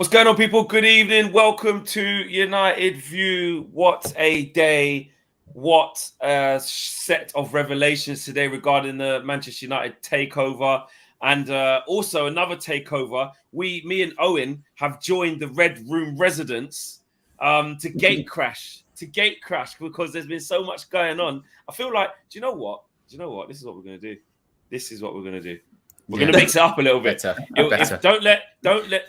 What's going on, people? Good evening. Welcome to United View. What a day. What a set of revelations today regarding the Manchester United takeover. And also another takeover. Me and Owen have joined the Red Room residents to gate crash. Because there's been so much going on. I feel like, do you know what? This is what we're going to do. We're going to mix it up a little bit. Better. Don't let.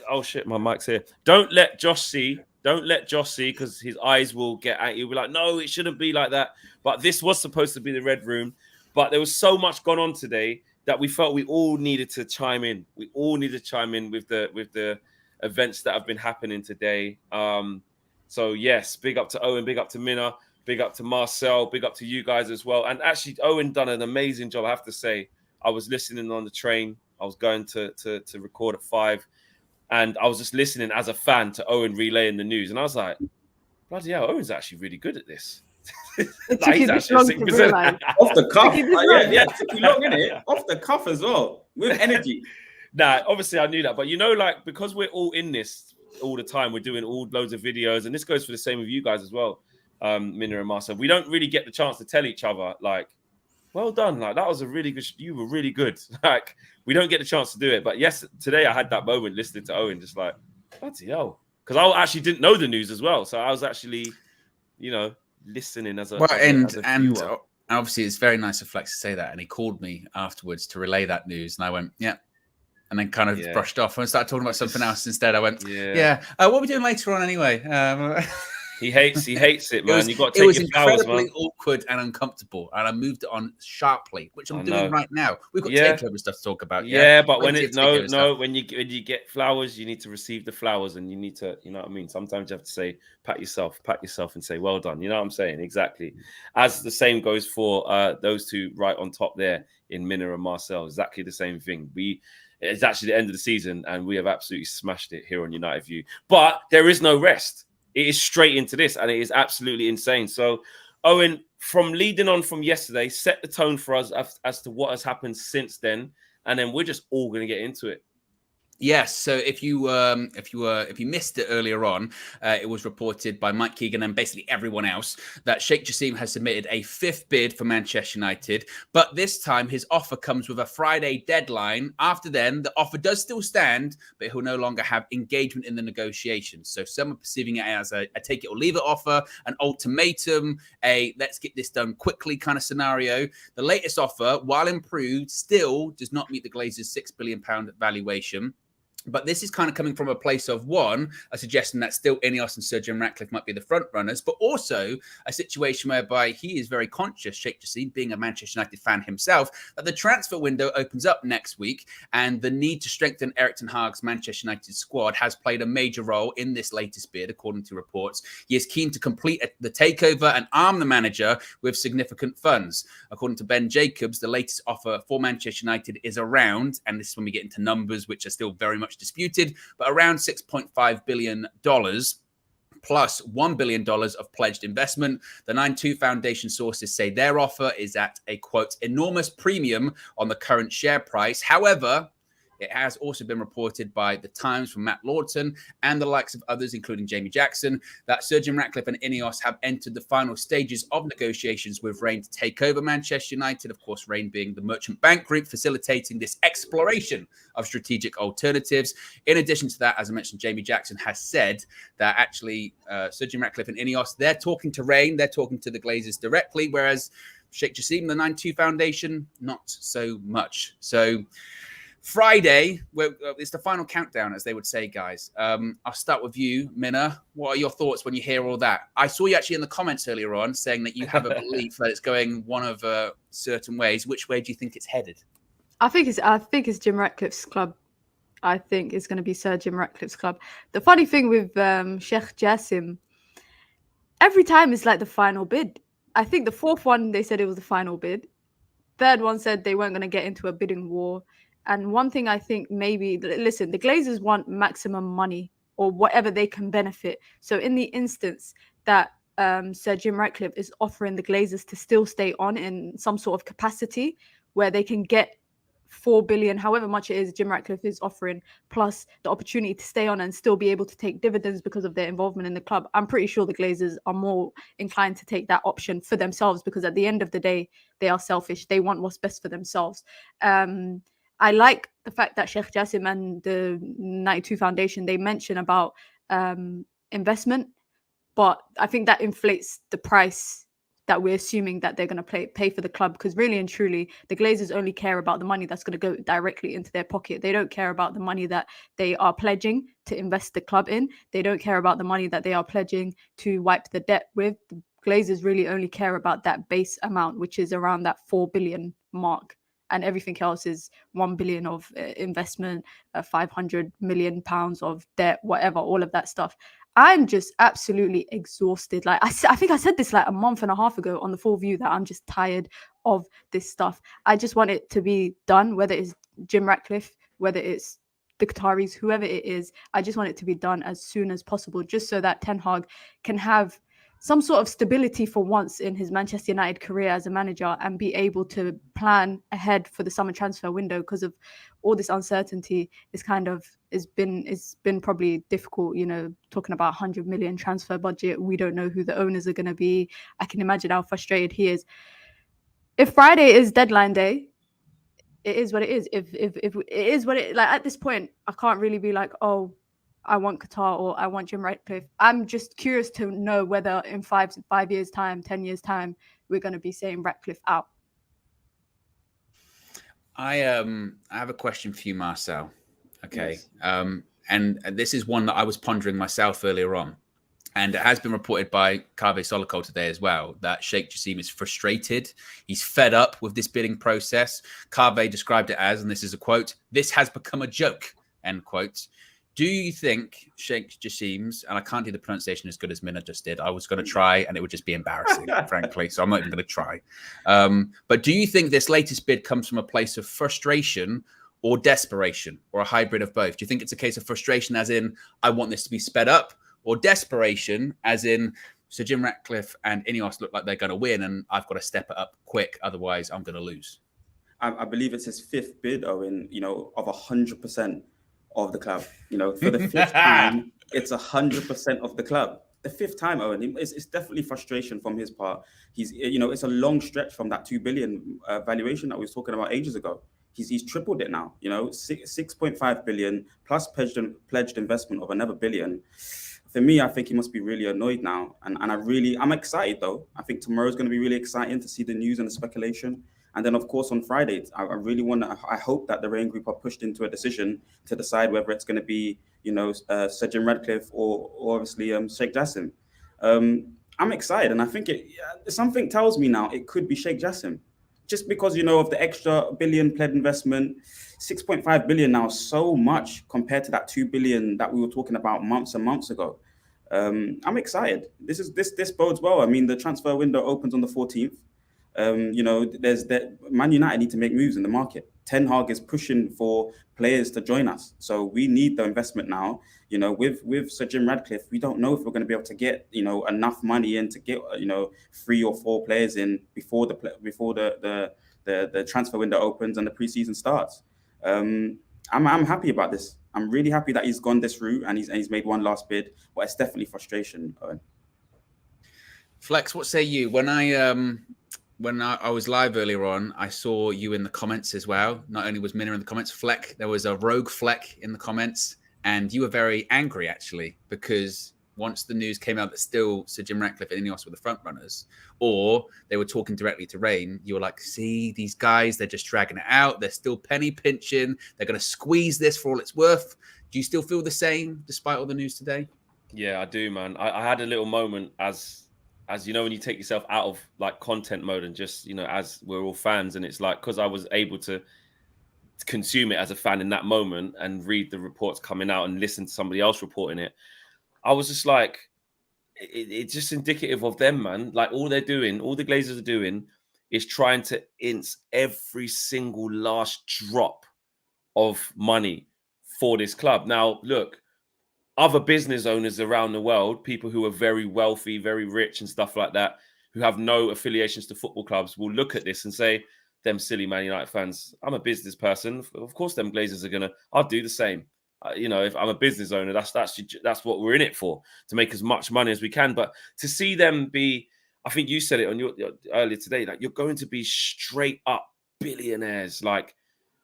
Oh shit, my mic's here. Don't let Josh see because his eyes will get at you. We're like, no, it shouldn't be like that. But this was supposed to be the Red Room. But there was so much gone on today that we felt we all needed to chime in. We all need to chime in with the events that have been happening today. So yes, big up to Owen, big up to Minna, big up to Marcel, big up to you guys as well. And actually, Owen done an amazing job, I have to say. I was listening on the train. I was going to record at 5. And I was just listening as a fan to Owen relaying the news. And I was like, bloody hell, Owen's actually really good at this. Like, he's actually off the cuff. Yeah, took you long, innit? Off the cuff as well, with energy. Nah, obviously I knew that. But, like, because we're all in this all the time, we're doing loads of videos. And this goes for the same with you guys as well, Minna and Marcel. We don't really get the chance to tell each other, like, well done. Like, that was a really good, you were really good. Like, we don't get the chance to do it. But yes, today I had that moment listening to Owen, just like, bloody hell. Because I actually didn't know the news as well. So I was actually, listening as a viewer. Obviously it's very nice of Flex to say that. And he called me afterwards to relay that news. And I went, yeah. And then kind of brushed off and started talking about something else instead. I went, what are we doing later on anyway? He hates it, man. You got to take it was your flowers, incredibly man. awkward and uncomfortable, and I moved it on sharply, which I'm doing right now. We've got takeover stuff to talk about. But when you get flowers, you need to receive the flowers, and you need to, you know what I mean. Sometimes you have to say, pat yourself, and say, well done. You know what I'm saying? Exactly. As the same goes for those two right on top there in Minna and Marcel. Exactly the same thing. It's actually the end of the season, and we have absolutely smashed it here on United View. But there is no rest. It is straight into this, and it is absolutely insane. So, Owen, from leading on from yesterday, set the tone for us as to what has happened since then, and then we're just all going to get into it. Yes. So if you missed it earlier on, it was reported by Mike Keegan and basically everyone else that Sheikh Jassim has submitted a 5th bid for Manchester United, but this time his offer comes with a Friday deadline. After then, the offer does still stand, but he'll no longer have engagement in the negotiations. So some are perceiving it as a take it or leave it offer, an ultimatum, a let's get this done quickly kind of scenario. The latest offer, while improved, still does not meet the Glazers' £6 billion valuation. But this is kind of coming from a place of, one, a suggestion that still Ineos and Sir Jim Ratcliffe might be the front runners, but also a situation whereby he is very conscious, Sheikh Jassim, being a Manchester United fan himself, that the transfer window opens up next week, and the need to strengthen Erik ten Hag's Manchester United squad has played a major role in this latest bid, according to reports. He is keen to complete the takeover and arm the manager with significant funds. According to Ben Jacobs, the latest offer for Manchester United is around, and this is when we get into numbers which are still very much disputed, but around $6.5 billion plus $1 billion of pledged investment. The 9-2 Foundation sources say their offer is at a, quote, enormous premium on the current share price. However, it has also been reported by The Times from Matt Lawton and the likes of others, including Jamie Jackson, that Sir Jim Ratcliffe and Ineos have entered the final stages of negotiations with Rain to take over Manchester United. Of course, Rain being the merchant bank group facilitating this exploration of strategic alternatives. In addition to that, as I mentioned, Jamie Jackson has said that actually Sir Jim Ratcliffe and Ineos, they're talking to Rain, they're talking to the Glazers directly, whereas Sheikh Jassim, the 9-2 Foundation, not so much. So Friday, it's the final countdown, as they would say, guys. I'll start with you, Minna. What are your thoughts when you hear all that? I saw you actually in the comments earlier on saying that you have a belief that it's going one of certain ways. Which way do you think it's headed? I think it's Jim Ratcliffe's club. I think it's going to be Sir Jim Ratcliffe's club. The funny thing with Sheikh Jassim, every time it's like the final bid. I think the 4th one, they said it was the final bid. 3rd one said they weren't going to get into a bidding war. And one thing I think maybe, listen, the Glazers want maximum money or whatever they can benefit. So in the instance that Sir Jim Ratcliffe is offering the Glazers to still stay on in some sort of capacity where they can get 4 billion, however much it is Jim Ratcliffe is offering, plus the opportunity to stay on and still be able to take dividends because of their involvement in the club, I'm pretty sure the Glazers are more inclined to take that option for themselves, because at the end of the day, they are selfish. They want what's best for themselves. I like the fact that Sheikh Jassim and the 92 Foundation, they mention about investment, but I think that inflates the price that we're assuming that they're going to pay for the club, because really and truly, the Glazers only care about the money that's going to go directly into their pocket. They don't care about the money that they are pledging to invest the club in. They don't care about the money that they are pledging to wipe the debt with. The Glazers really only care about that base amount, which is around that 4 billion mark. And everything else is 1 billion of investment, 500 million pounds of debt, whatever, all of that stuff. I'm just absolutely exhausted. Like I think I said this like a month and a half ago on the Full View, that I'm just tired of this stuff. I just want it to be done, whether it's Jim Ratcliffe, whether it's the Qataris, whoever it is. I just want it to be done as soon as possible, just so that Ten Hag can have some sort of stability for once in his Manchester United career as a manager, and be able to plan ahead for the summer transfer window, because of all this uncertainty. It's been probably difficult, you know, talking about 100 million transfer budget. We don't know who the owners are going to be. I can imagine how frustrated he is. If Friday is deadline day, it is what it is. If it is what it, like, at this point, I can't really be like, oh, I want Qatar or I want Jim Ratcliffe. I'm just curious to know whether in 5 years' time, 10 years' time, we're going to be saying Ratcliffe out. I have a question for you, Marcel. Okay. Yes. And this is one that I was pondering myself earlier on. And it has been reported by Kaveh Solokol today as well that Sheikh Jassim is frustrated. He's fed up with this bidding process. Kaveh described it as, and this is a quote, "This has become a joke," end quote. Do you think Sheikh Jassim's, and I can't do the pronunciation as good as Minna just did. I was going to try and it would just be embarrassing, frankly. So I'm not even going to try. But do you think this latest bid comes from a place of frustration or desperation, or a hybrid of both? Do you think it's a case of frustration as in, I want this to be sped up, or desperation as in, so Jim Ratcliffe and Ineos look like they're going to win and I've got to step it up quick, otherwise I'm going to lose? I believe it's his fifth bid, Owen, you know, of 100% of the club. You know, for the fifth time, it's 100% of the club. The fifth time, Owen, it's definitely frustration from his part. He's, you know, it's a long stretch from that 2 billion valuation that we was talking about ages ago. He's tripled it now, you know, 6.5 billion plus pledged investment of another billion. For me, I think he must be really annoyed now. And I'm excited though. I think tomorrow's going to be really exciting to see the news and the speculation. And then, of course, on Friday, I hope that the Rain Group are pushed into a decision to decide whether it's going to be, you know, Sir Jim Ratcliffe or obviously Sheikh Jassim. I'm excited, and I think something tells me now it could be Sheikh Jassim, just because, you know, of the extra billion pledged investment. 6.5 billion now, so much compared to that 2 billion that we were talking about months and months ago. I'm excited. This bodes well. I mean, the transfer window opens on the 14th. You know, Man United need to make moves in the market. Ten Hag is pushing for players to join us, so we need the investment now. You know, with Sir Jim Ratcliffe, we don't know if we're going to be able to get, you know, enough money in to get, you know, 3 or 4 players in before the transfer window opens and the preseason starts. I'm happy about this. I'm really happy that he's gone this route and he's made one last bid, but it's definitely frustration. Flex, what say you? When I was live earlier on, I saw you in the comments as well. Not only was Minna in the comments, Fleck, there was a rogue Fleck in the comments, and you were very angry actually, because once the news came out that still Sir Jim Ratcliffe and Ineos were the front runners, or they were talking directly to Rain, you were like, see, these guys, they're just dragging it out. They're still penny pinching. They're going to squeeze this for all it's worth. Do you still feel the same despite all the news today? Yeah, I do, man. I had a little moment as you know, when you take yourself out of like content mode and just, you know, as we're all fans, and it's like, because I was able to consume it as a fan in that moment and read the reports coming out and listen to somebody else reporting it, I was just like, it's just indicative of them, man. Like, all they're doing, all the Glazers are doing is trying to inch every single last drop of money for this club. Now, look, other business owners around the world, people who are very wealthy, very rich and stuff like that, who have no affiliations to football clubs, will look at this and say, them silly Man United fans. I'm a business person. Of course, them Glazers are gonna. I'll do the same. You know, if I'm a business owner, that's what we're in it for, to make as much money as we can. But to see them be, I think you said it on your earlier today, like you're going to be straight up billionaires, like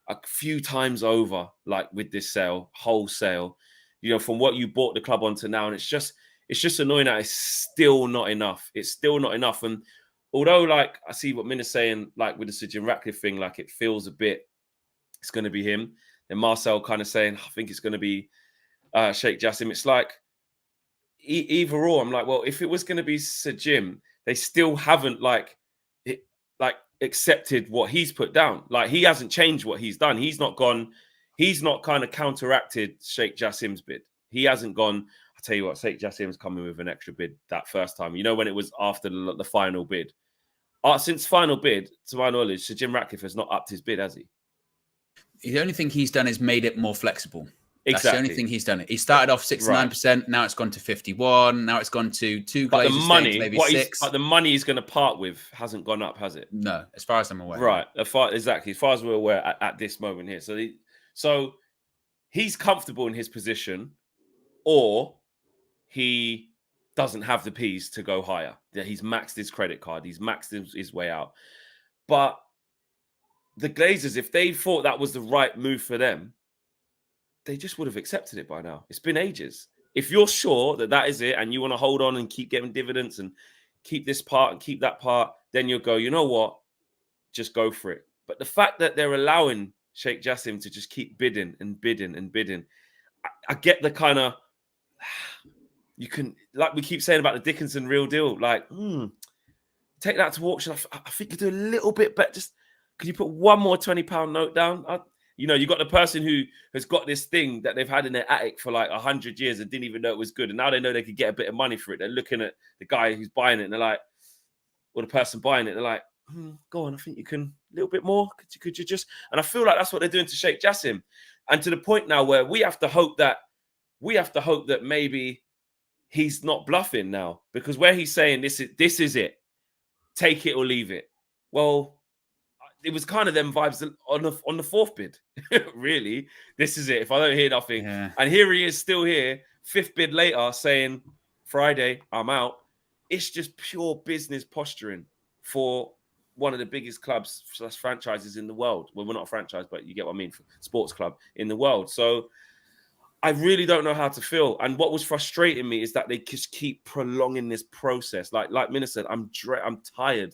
a few times over, like with this sale, wholesale. You know, from what you bought the club on to now, and it's just annoying that it's still not enough. It's still not enough. And although, like, I see what Min is saying, like with the Sir Jim Ratcliffe thing, like it feels a bit, it's going to be him. And Marcel kind of saying, I think it's going to be Sheikh Jassim. It's like, either or. I'm like, well, if it was going to be Sir Jim, they still haven't accepted what he's put down. Like, he hasn't changed what he's done. He's not kind of counteracted Sheikh Jassim's bid. He hasn't gone, I tell you what, Sheikh Jassim's coming with an extra bid that first time. You know, when it was after the final bid. Since final bid, to my knowledge, Sir Jim Ratcliffe has not upped his bid, has he? The only thing he's done is made it more flexible. Exactly. That's the only thing he's done. He started off 69%. Now it's gone to 51. Now it's gone to 2 But Glazers, the money, maybe 6. But the money he's going to part with hasn't gone up, has it? No, as far as I'm aware. Right. Exactly. As far as we're aware at this moment here. So he's comfortable in his position, or he doesn't have the P's to go higher. Yeah, he's maxed his credit card. He's maxed his way out. But the Glazers, if they thought that was the right move for them, they just would have accepted it by now. It's been ages. If you're sure that that is it and you want to hold on and keep getting dividends and keep this part and keep that part, then you'll go, you know what? Just go for it. But the fact that they're allowing Sheikh Jassim to just keep bidding and bidding and bidding, I get the kind of, you can, like we keep saying about the Dickinson real deal, like, take that to auction. I think you do a little bit better. Just, could you put one more £20 note down? You know, you got the person who has got this thing that they've had in their attic for like 100 years and didn't even know it was good. And now they know they could get a bit of money for it. They're looking at the guy who's buying it and they're like, or the person buying it, they're like, go on, I think you can, a little bit more. Could you just, and I feel like that's what they're doing to Sheikh Jassim. And to the point now where we have to hope that maybe he's not bluffing now, because where he's saying this is it, take it or leave it. Well, it was kind of them vibes on the fourth bid. Really, this is it. If I don't hear nothing, and here he is still here, 5th bid later, saying Friday I'm out. It's just pure business posturing for one of the biggest clubs / franchises in the world. Well, we're not a franchise, but you get what I mean, for sports club in the world. So I really don't know how to feel. And what was frustrating me is that they just keep prolonging this process. Like Mina said, I'm tired.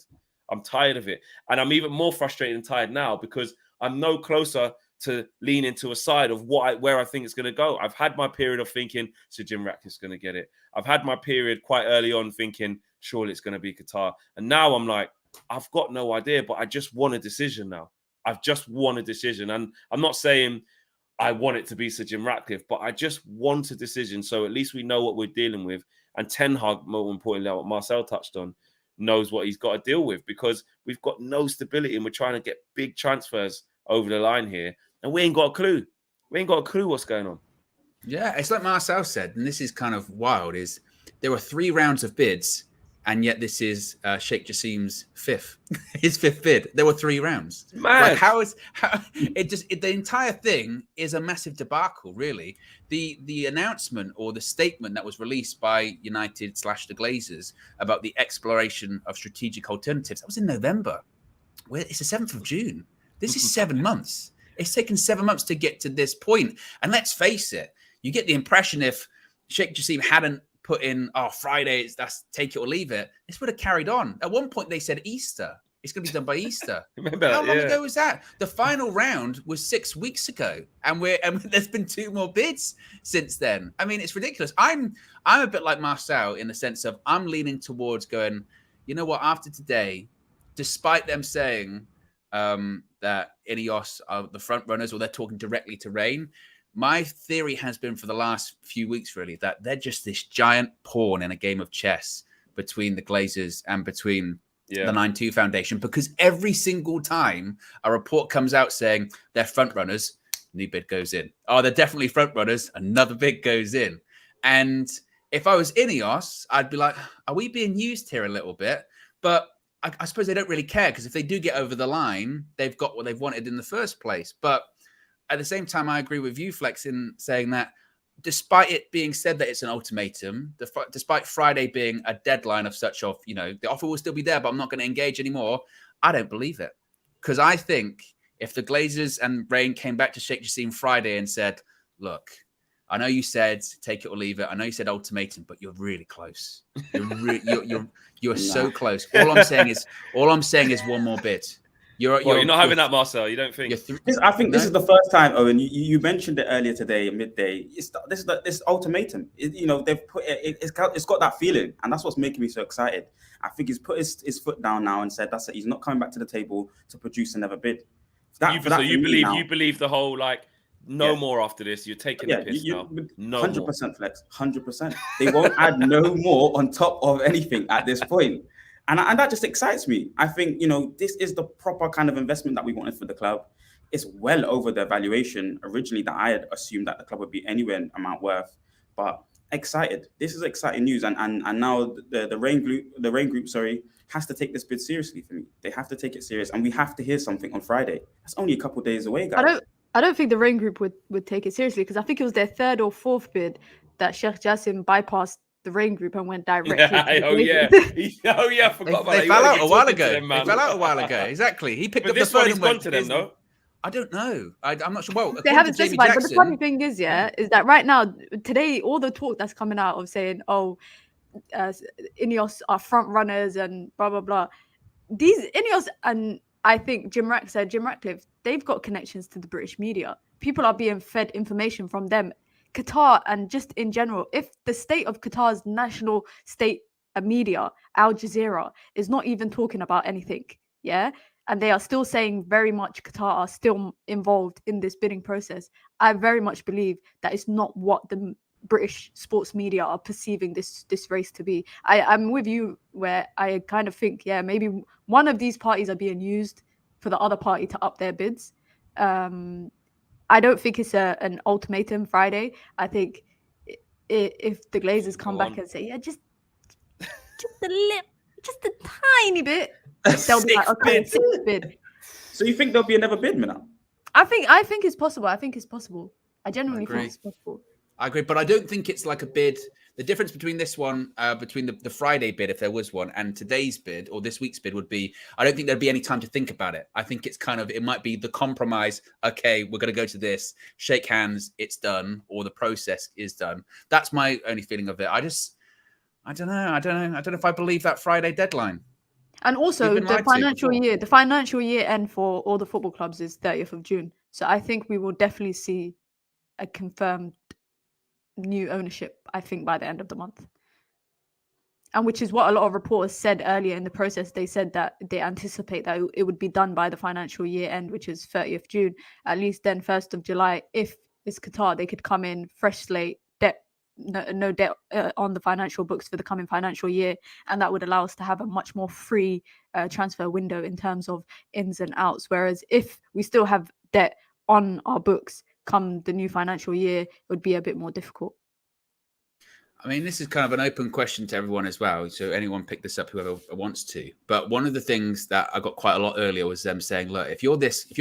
I'm tired of it. And I'm even more frustrated and tired now because I'm no closer to leaning to a side of where I think it's going to go. I've had my period of thinking Sir Jim Ratcliffe's going to get it. I've had my period quite early on thinking surely it's going to be Qatar. And now I'm like, I've got no idea, but I just want a decision now. I've just want a decision. And I'm not saying I want it to be Sir Jim Ratcliffe, but I just want a decision. So at least we know what we're dealing with. And Ten Hag, more importantly, what Marcel touched on, knows what he's got to deal with, because we've got no stability and we're trying to get big transfers over the line here. And we ain't got a clue. We ain't got a clue what's going on. Yeah, it's like Marcel said, and this is kind of wild, is there were 3 rounds of bids, and yet this is Sheikh Jassim's 5th, his 5th bid. There were 3 rounds. Man, like the entire thing is a massive debacle, really. The announcement or the statement that was released by United / the Glazers about the exploration of strategic alternatives, that was in November. It's the 7th of June. This is 7 months. It's taken 7 months to get to this point. And let's face it, you get the impression if Sheikh Jassim hadn't put in, Friday, that's take it or leave it, this would have carried on. At one point, they said Easter. It's going to be done by Easter. Remember How that, long ago was that? The final round was 6 weeks ago, and there's been 2 more bids since then. I mean, it's ridiculous. I'm a bit like Marcel in the sense of I'm leaning towards going, you know what, after today, despite them saying that Ineos are the front runners or they're talking directly to Rain, my theory has been for the last few weeks, really, that they're just this giant pawn in a game of chess between the Glazers and between the 9-2 Foundation, because every single time a report comes out saying they're front runners, new bid goes in. Oh, they're definitely front runners, another bid goes in. And if I was Ineos, I'd be like, are we being used here a little bit? But I suppose they don't really care, because if they do get over the line, they've got what they've wanted in the first place. But at the same time, I agree with you, Flex, in saying that despite it being said that it's an ultimatum, despite Friday being a deadline of such of, the offer will still be there, but I'm not going to engage anymore, I don't believe it. Because I think if the Glazers and Rain came back to Sheikh Jassim Friday and said, look, I know you said take it or leave it. I know you said ultimatum, but you're really close. You're so close. All I'm saying is one more bit. You're not having that, Marcel. You don't think? I think this is the first time, Owen. You mentioned it earlier today at midday. This ultimatum. They've put it. It's got that feeling, and that's what's making me so excited. I think he's put his foot down now and said that's it. He's not coming back to the table to produce another bid. You believe the whole no more after this. You're taking the piss now. No 100% Flex. 100%. They won't add no more on top of anything at this point. And that just excites me. I think, this is the proper kind of investment that we wanted for the club. It's well over the valuation originally that I had assumed that the club would be anywhere in amount worth. But excited. This is exciting news. And now the Rain Group, has to take this bid seriously for me. They have to take it serious. And we have to hear something on Friday. That's only a couple of days away, guys. I don't think the Rain Group would take it seriously, because I think it was their third or fourth bid that Sheikh Jassim bypassed the Rain Group and went directly. I forgot about that. They fell out a while ago. They fell out a while ago. Exactly. He picked up the phone and went to them, no? I don't know. I'm not sure. Well, they haven't specified. But the funny thing is, is that right now, today, all the talk that's coming out of saying, Ineos are front runners and blah, blah, blah. These Ineos, and I think Jim Ratcliffe, they've got connections to the British media. People are being fed information from them. Qatar, and just in general, if the state of Qatar's national state media, Al Jazeera, is not even talking about anything, and they are still saying very much Qatar are still involved in this bidding process, I very much believe that it's not what the British sports media are perceiving this race to be. I'm with you, where I kind of think, maybe one of these parties are being used for the other party to up their bids. I don't think it's an ultimatum Friday. I think if the Glazers come back and say, just a tiny bit, they'll be like, okay, sixth bid. So you think there'll be another bid, Mina? I think it's possible. I genuinely think it's possible. I agree, but I don't think it's like a bid. The difference between this one, between the Friday bid, if there was one, and today's bid or this week's bid would be, I don't think there'd be any time to think about it. I think it's it might be the compromise. Okay, we're going to go to this, shake hands, it's done, or the process is done. That's my only feeling of it. I don't know. I don't know if I believe that Friday deadline. And also the financial year end for all the football clubs is 30th of June. So I think we will definitely see a confirmed new ownership, I think, by the end of the month. And which is what a lot of reporters said earlier in the process. They said that they anticipate that it would be done by the financial year end, which is 30th June. At least then 1st of July, if it's Qatar, they could come in fresh slate, no debt on the financial books for the coming financial year. And that would allow us to have a much more free transfer window in terms of ins and outs. Whereas if we still have debt on our books come the new financial year, it would be a bit more difficult. I mean, this is kind of an open question to everyone as well. So anyone pick this up, whoever wants to. But one of the things that I got quite a lot earlier was them saying, look, if you're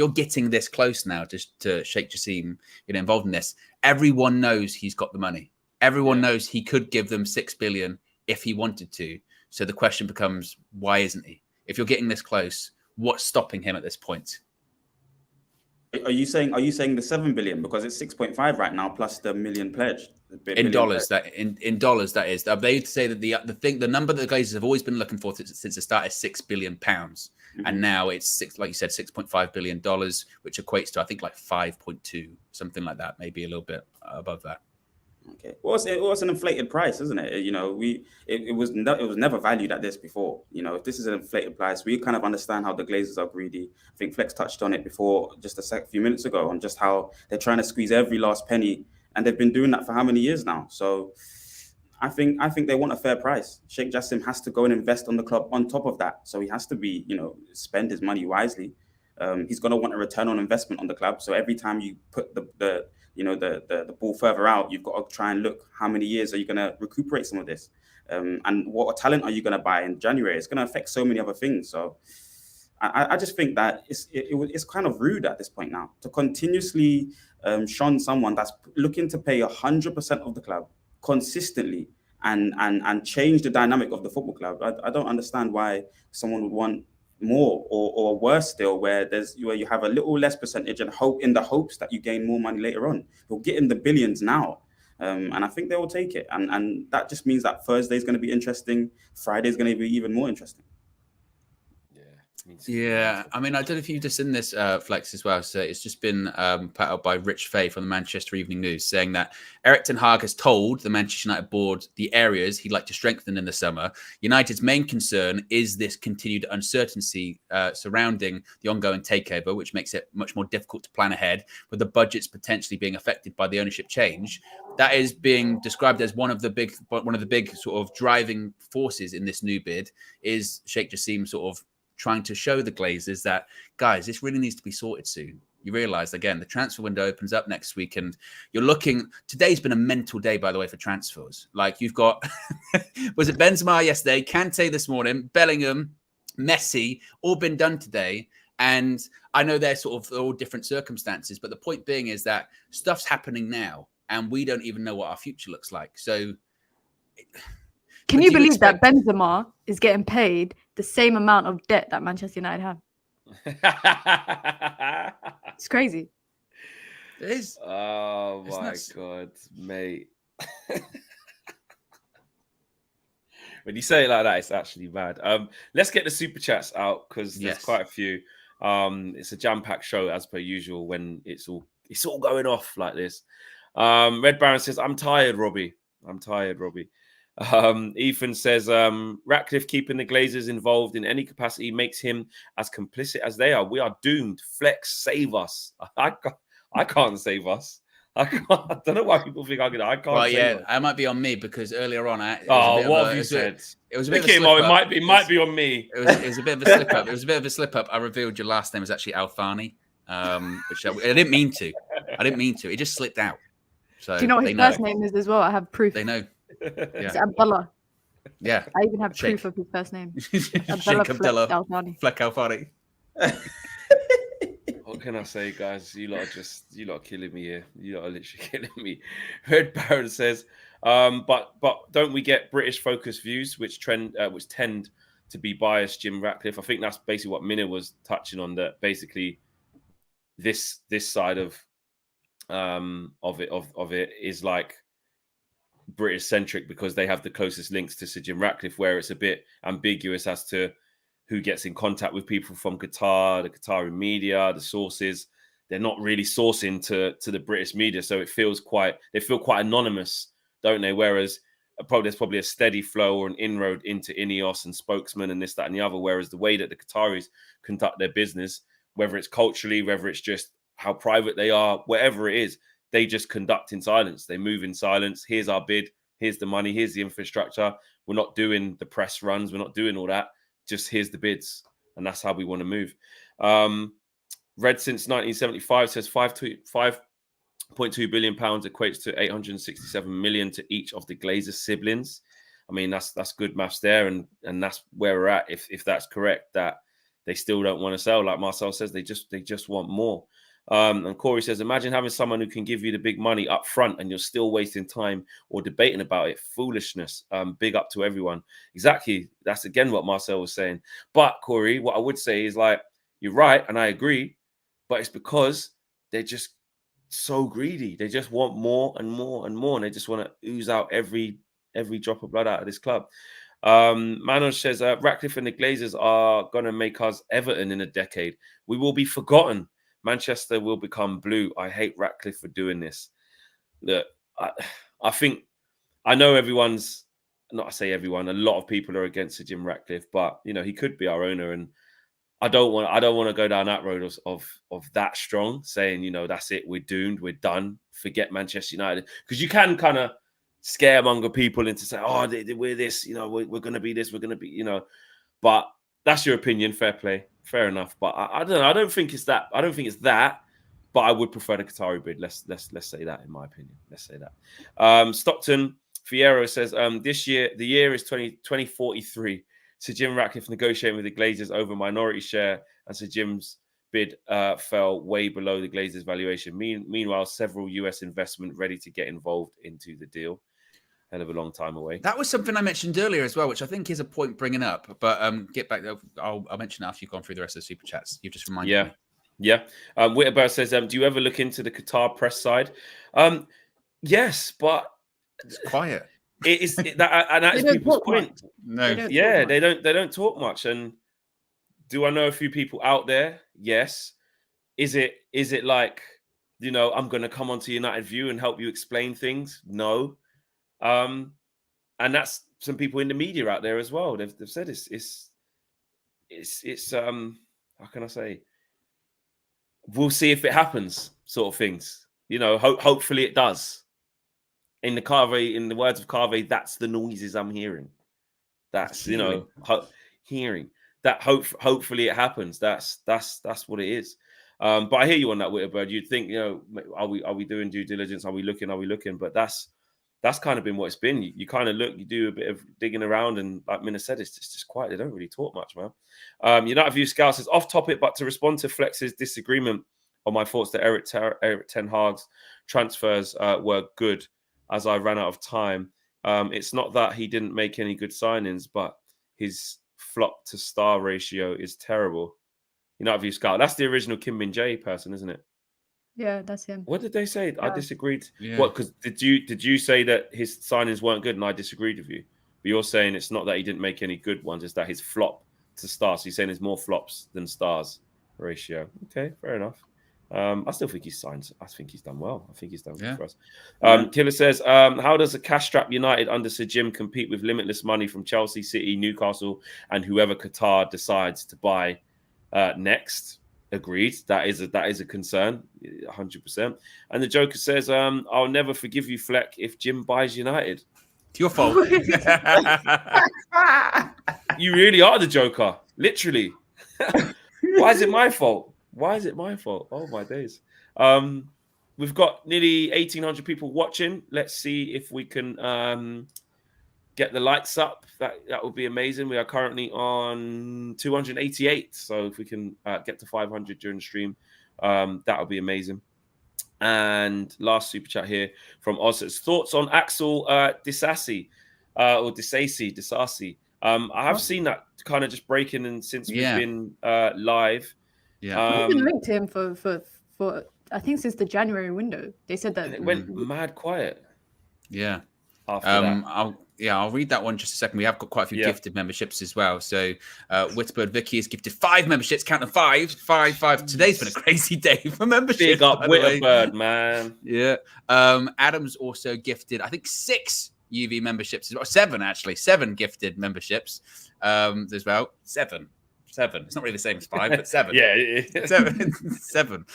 getting this close now to Sheikh Jassim, involved in this, everyone knows he's got the money. Everyone knows he could give them 6 billion if he wanted to. So the question becomes, why isn't he? If you're getting this close, what's stopping him at this point? Are you saying the 7 billion, because it's 6.5 right now plus the million pledge? In dollars, that is. They say that the number that the Glazers have always been looking for since the start is £6 billion, and now it's like you said, $6.5 billion, which equates to I think like 5.2, something like that, maybe a little bit above that. Okay, well, it was an inflated price, isn't it? It was never valued at this before. If this is an inflated price, we kind of understand how the Glazers are greedy. I think Flex touched on it before, just a few minutes ago, on just how they're trying to squeeze every last penny, and they've been doing that for how many years now? So, I think they want a fair price. Sheikh Jassim has to go and invest on the club on top of that, so he has to be, spend his money wisely. He's going to want a return on investment on the club. So every time you put the the ball further out, you've got to try and look how many years are you going to recuperate some of this, and what talent are you going to buy in January? It's going to affect so many other things. So I just think that it's kind of rude at this point now to continuously shun someone that's looking to pay 100% of the club consistently and change the dynamic of the football club. I don't understand why someone would want more or worse still, where you have a little less percentage and hope in the hopes that you gain more money later on. You'll get in the billions now. And I think they will take it. And that just means that Thursday is going to be interesting. Friday is going to be even more interesting. Yeah, I mean, I don't know if you've just seen this, Flex, as well. So it's just been put out by Rich Fay from the Manchester Evening News, saying that Erik ten Hag has told the Manchester United board the areas he'd like to strengthen in the summer. United's main concern is this continued uncertainty surrounding the ongoing takeover, which makes it much more difficult to plan ahead, with the budgets potentially being affected by the ownership change. That is being described as one of the big sort of driving forces in this new bid. Is Sheikh Jassim sort of trying to show the Glazers that, guys, this really needs to be sorted soon. You realise, again, the transfer window opens up next week, and you're looking. Today's been a mental day, by the way, for transfers. Like, you've got, was it Benzema yesterday, Kante this morning, Bellingham, Messi, all been done today. And I know they're all different circumstances, but the point being is that stuff's happening now, and we don't even know what our future looks like. So, can you believe that Benzema is getting paid the same amount of debt that Manchester United have? It's crazy. It is. Oh my God, mate. When you say it like that, it's actually mad. Let's get the super chats out, because there's quite a few. It's a jam-packed show as per usual when it's all going off like this. Red Baron says, I'm tired, Robbie. Ethan says, Ratcliffe keeping the Glazers involved in any capacity makes him as complicit as they are. We are doomed. Flex, save us. I can't save us. I don't know why people think I can't. Well, save us. I might be on me, because earlier on, what have you said? It was a bit of a slip slip up. It might be on me. It was a bit of a slip up. It was a bit of a slip up. I revealed your last name was actually Alfani, which I didn't mean to. It just slipped out. So do you know what his first name is as well? I have proof. They know. It's Abdullah. Yeah. I even have proof of his first name. Sheikh Abdullah Fleck Al-Fani. What can I say, guys? You lot are killing me here. You lot are literally killing me. Red Baron says, but don't we get British focused views which tend to be biased, Jim Ratcliffe? I think that's basically what Minna was touching on, that basically this side of it is like British centric, because they have the closest links to Sir Jim Ratcliffe, where it's a bit ambiguous as to who gets in contact with people from Qatar, the Qatari media, the sources. They're not really sourcing to the British media, so they feel quite anonymous, don't they? Whereas there's probably a steady flow or an inroad into Ineos and spokesmen and this, that, and the other. Whereas the way that the Qataris conduct their business, whether it's culturally, whether it's just how private they are, whatever it is, they just conduct in silence. They move in silence. Here's our bid. Here's the money. Here's the infrastructure. We're not doing the press runs. We're not doing all that. Just here's the bids. And that's how we want to move. Red since 1975 says 5.2 billion pounds equates to 867 million to each of the Glazer siblings. I mean, that's good maths there. And that's where we're at. If that's correct, that they still don't want to sell. Like Marcel says, they just want more. And Corey says, imagine having someone who can give you the big money up front and you're still wasting time or debating about it. Foolishness. Big up to everyone. Exactly. That's again what Marcel was saying. But Corey, what I would say is, like, you're right, and I agree, but it's because they're just so greedy. They just want more and more and more, and they just want to ooze out every drop of blood out of this club. Manoj says, Ratcliffe and the Glazers are going to make us Everton in a decade. We will be forgotten. Manchester will become blue. I hate Ratcliffe for doing this. Look, I think, I know everyone's, not I say everyone, a lot of people are against Sir Jim Ratcliffe, but you know, he could be our owner, and I don't want to go down that road of that strong, saying, you know, that's it, we're doomed, we're done, forget Manchester United, because you can kind of scaremonger people into saying, oh, we're this, you know, we're going to be this, we're going to be, you know, but that's your opinion, fair play. Fair enough, but I don't know. I don't think it's that. but I would prefer the Qatari bid. Let's say that, in my opinion. Let's say that. Stockton Fierro says, this year, the year is 2043. Sir Jim Ratcliffe negotiating with the Glazers over minority share, and Sir Jim's bid fell way below the Glazers' valuation. Meanwhile, several US investment ready to get involved into the deal. Hell of a long time away. That was something I mentioned earlier as well, which I think is a point bringing up. But get back there. I'll mention it after you've gone through the rest of the super chats. You just reminded me. Yeah. Witterberg says, do you ever look into the Qatar press side? Yes, but it's quiet. That is people's point. No, they don't talk much. And do I know a few people out there? Yes. Is it like, I'm going to come onto United View and help you explain things? No. And that's some people in the media out there as well. They've said it's how can I say? We'll see if it happens, sort of things. Hopefully it does. In the words of Carvey, that's the noises I'm hearing. That's hearing that. Hopefully it happens. That's what it is. But I hear you on that, Witterbird. You'd think, are we doing due diligence? Are we looking? But that's kind of been what it's been. You kind of look, you do a bit of digging around, and like Mina said, it's just quiet. They don't really talk much, man. United View Scout says, off topic, but to respond to Flex's disagreement on my thoughts that Eric Ten Hag's transfers were good, as I ran out of time. It's not that he didn't make any good signings, but his flop to star ratio is terrible. United View Scout. That's the original Kim Min-jae person, isn't it? Yeah, that's him. What did they say? Yeah. I disagreed. Yeah. What? Because did you say that his signings weren't good, and I disagreed with you? But you're saying it's not that he didn't make any good ones; it's that his flop to stars. So you're saying there's more flops than stars ratio. Okay, fair enough. I still think he's signed. I think he's done well. I think he's done good for us. Killer says, how does a cash-strapped United under Sir Jim compete with limitless money from Chelsea, City, Newcastle, and whoever Qatar decides to buy next? Agreed. That is a concern, 100%. And the Joker says, I'll never forgive you, Fleck, if Jim buys United. It's your fault. You really are the Joker, literally. Why is it my fault? Oh, my days. We've got nearly 1,800 people watching. Let's see if we can get the likes up. That would be amazing. We are currently on 288. So if we can get to 500 during the stream, that would be amazing. And last super chat here from Oz says, thoughts on Axel Disasi or Disasi. I have seen that kind of just breaking in since we've been live. Yeah, I've been linked to him for I think since the January window. They said that it went mad quiet. Yeah. After that. I'll read that one just a second. We have got quite a few gifted memberships as well. So Whitbird Vicky has gifted 5 memberships. Count them 5. Today's been a crazy day for memberships. Big up Whitbird, man. Yeah. Adam's also gifted, I think, 6 UV memberships as well. 7 actually. 7 gifted memberships as well. 7. It's not really the same as 5, but 7. Yeah. 7.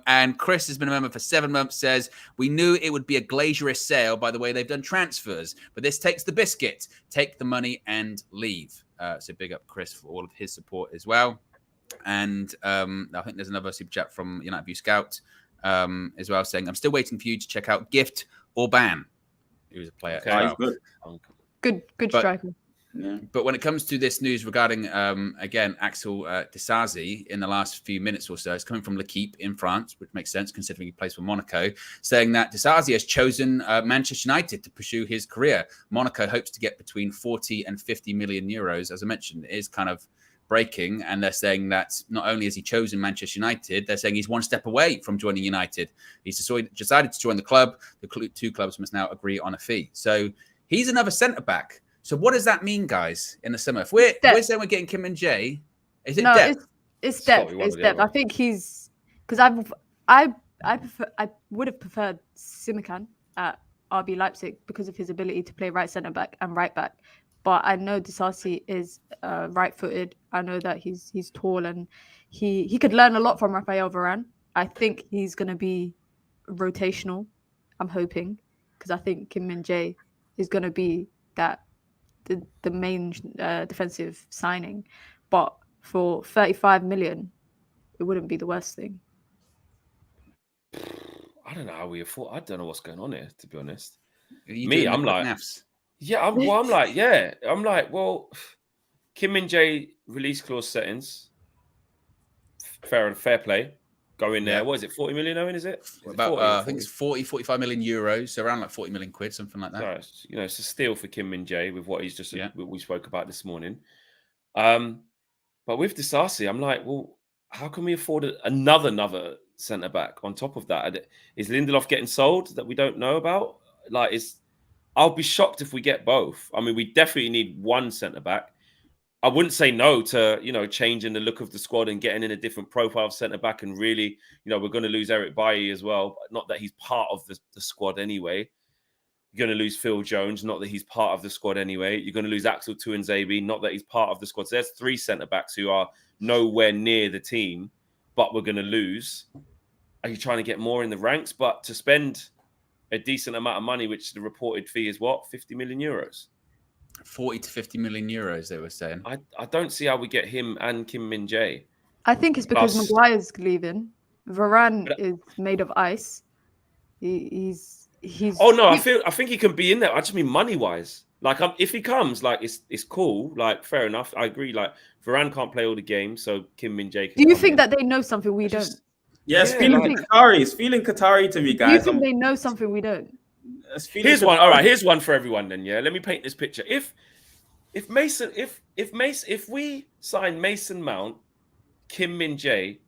And Chris has been a member for 7 months, says, we knew it would be a glazierist sale by the way they've done transfers, but this takes the biscuit. Take the money and leave. So big up Chris for all of his support as well. And I think there's another super chat from United View Scout as well, saying, I'm still waiting for you to check out Gift or Ban, who's a player. Okay. Good striker. Yeah. But when it comes to this news regarding, again, Axel Disasi in the last few minutes or so, it's coming from L'Equipe in France, which makes sense considering he plays for Monaco, saying that Disasi has chosen Manchester United to pursue his career. Monaco hopes to get between 40 and 50 million euros. As I mentioned, it is kind of breaking, and they're saying that not only has he chosen Manchester United, they're saying he's one step away from joining United. He's decided to join the club. The 2 clubs must now agree on a fee. So he's another centre-back. So what does that mean, guys, in the summer? If we're saying we're getting Kim and Jay, is it depth? It's depth. It's depth. I think he's because I would have preferred Simikan at RB Leipzig because of his ability to play right centre back and right back. But I know Disasi is right-footed. I know that he's tall and he could learn a lot from Raphael Varane. I think he's going to be rotational. I'm hoping because I think Kim Min Jae is going to be the main defensive signing, but for 35 million, it wouldn't be the worst thing. I don't know how we afford. I don't know what's going on here, to be honest. Are you Me, doing the I'm quick like, maths? yeah, I'm like, yeah, I'm like, well, Kim Min Jae release clause settings, fair play, go in there. Yeah. What is it? 40 million? Owen, is it? Is it About 40 or I think 40? it's 40, 45 million euros, so around like 40 million quid, something like that. So it's, you know, it's a steal for Kim Min Jae with what he's just Yeah. we spoke about this morning. But with Disasi, I'm like, well, how can we afford another centre back on top of that? Is Lindelof getting sold that we don't know about? Like, I'll be shocked if we get both. I mean, we definitely need one centre back. I wouldn't say no to, you know, changing the look of the squad and getting in a different profile of centre back. And really, you know, we're going to lose Eric Bailly as well. Not that he's part of the squad anyway. You're going to lose Phil Jones, not that he's part of the squad anyway. You're going to lose Axel Tuanzebe, not that he's part of the squad. So there's 3 centre backs who are nowhere near the team, but we're going to lose. Are you trying to get more in the ranks? But to spend a decent amount of money, which the reported fee is what? 50 million euros? 40 to 50 million euros, they were saying. I don't see how we get him and Kim Min Jae. I think it's because Plus- Maguire's leaving. Varane is made of ice. He's. Oh no, I think he can be in there. I just mean money wise. Like, if he comes, like it's cool. Like, fair enough. I agree. Like, Varane can't play all the games, so Kim Min Jae can. Do you come think in. that they know something we don't? Yeah, it's Yeah, feeling like- Qatari. It's feeling Qatari to me, Do you guys. think they know something we don't? It's feeling Here's one. Qatari. All right, here's one for everyone. Then, yeah. Let me paint this picture. If we sign Mason Mount, Kim Min Jae,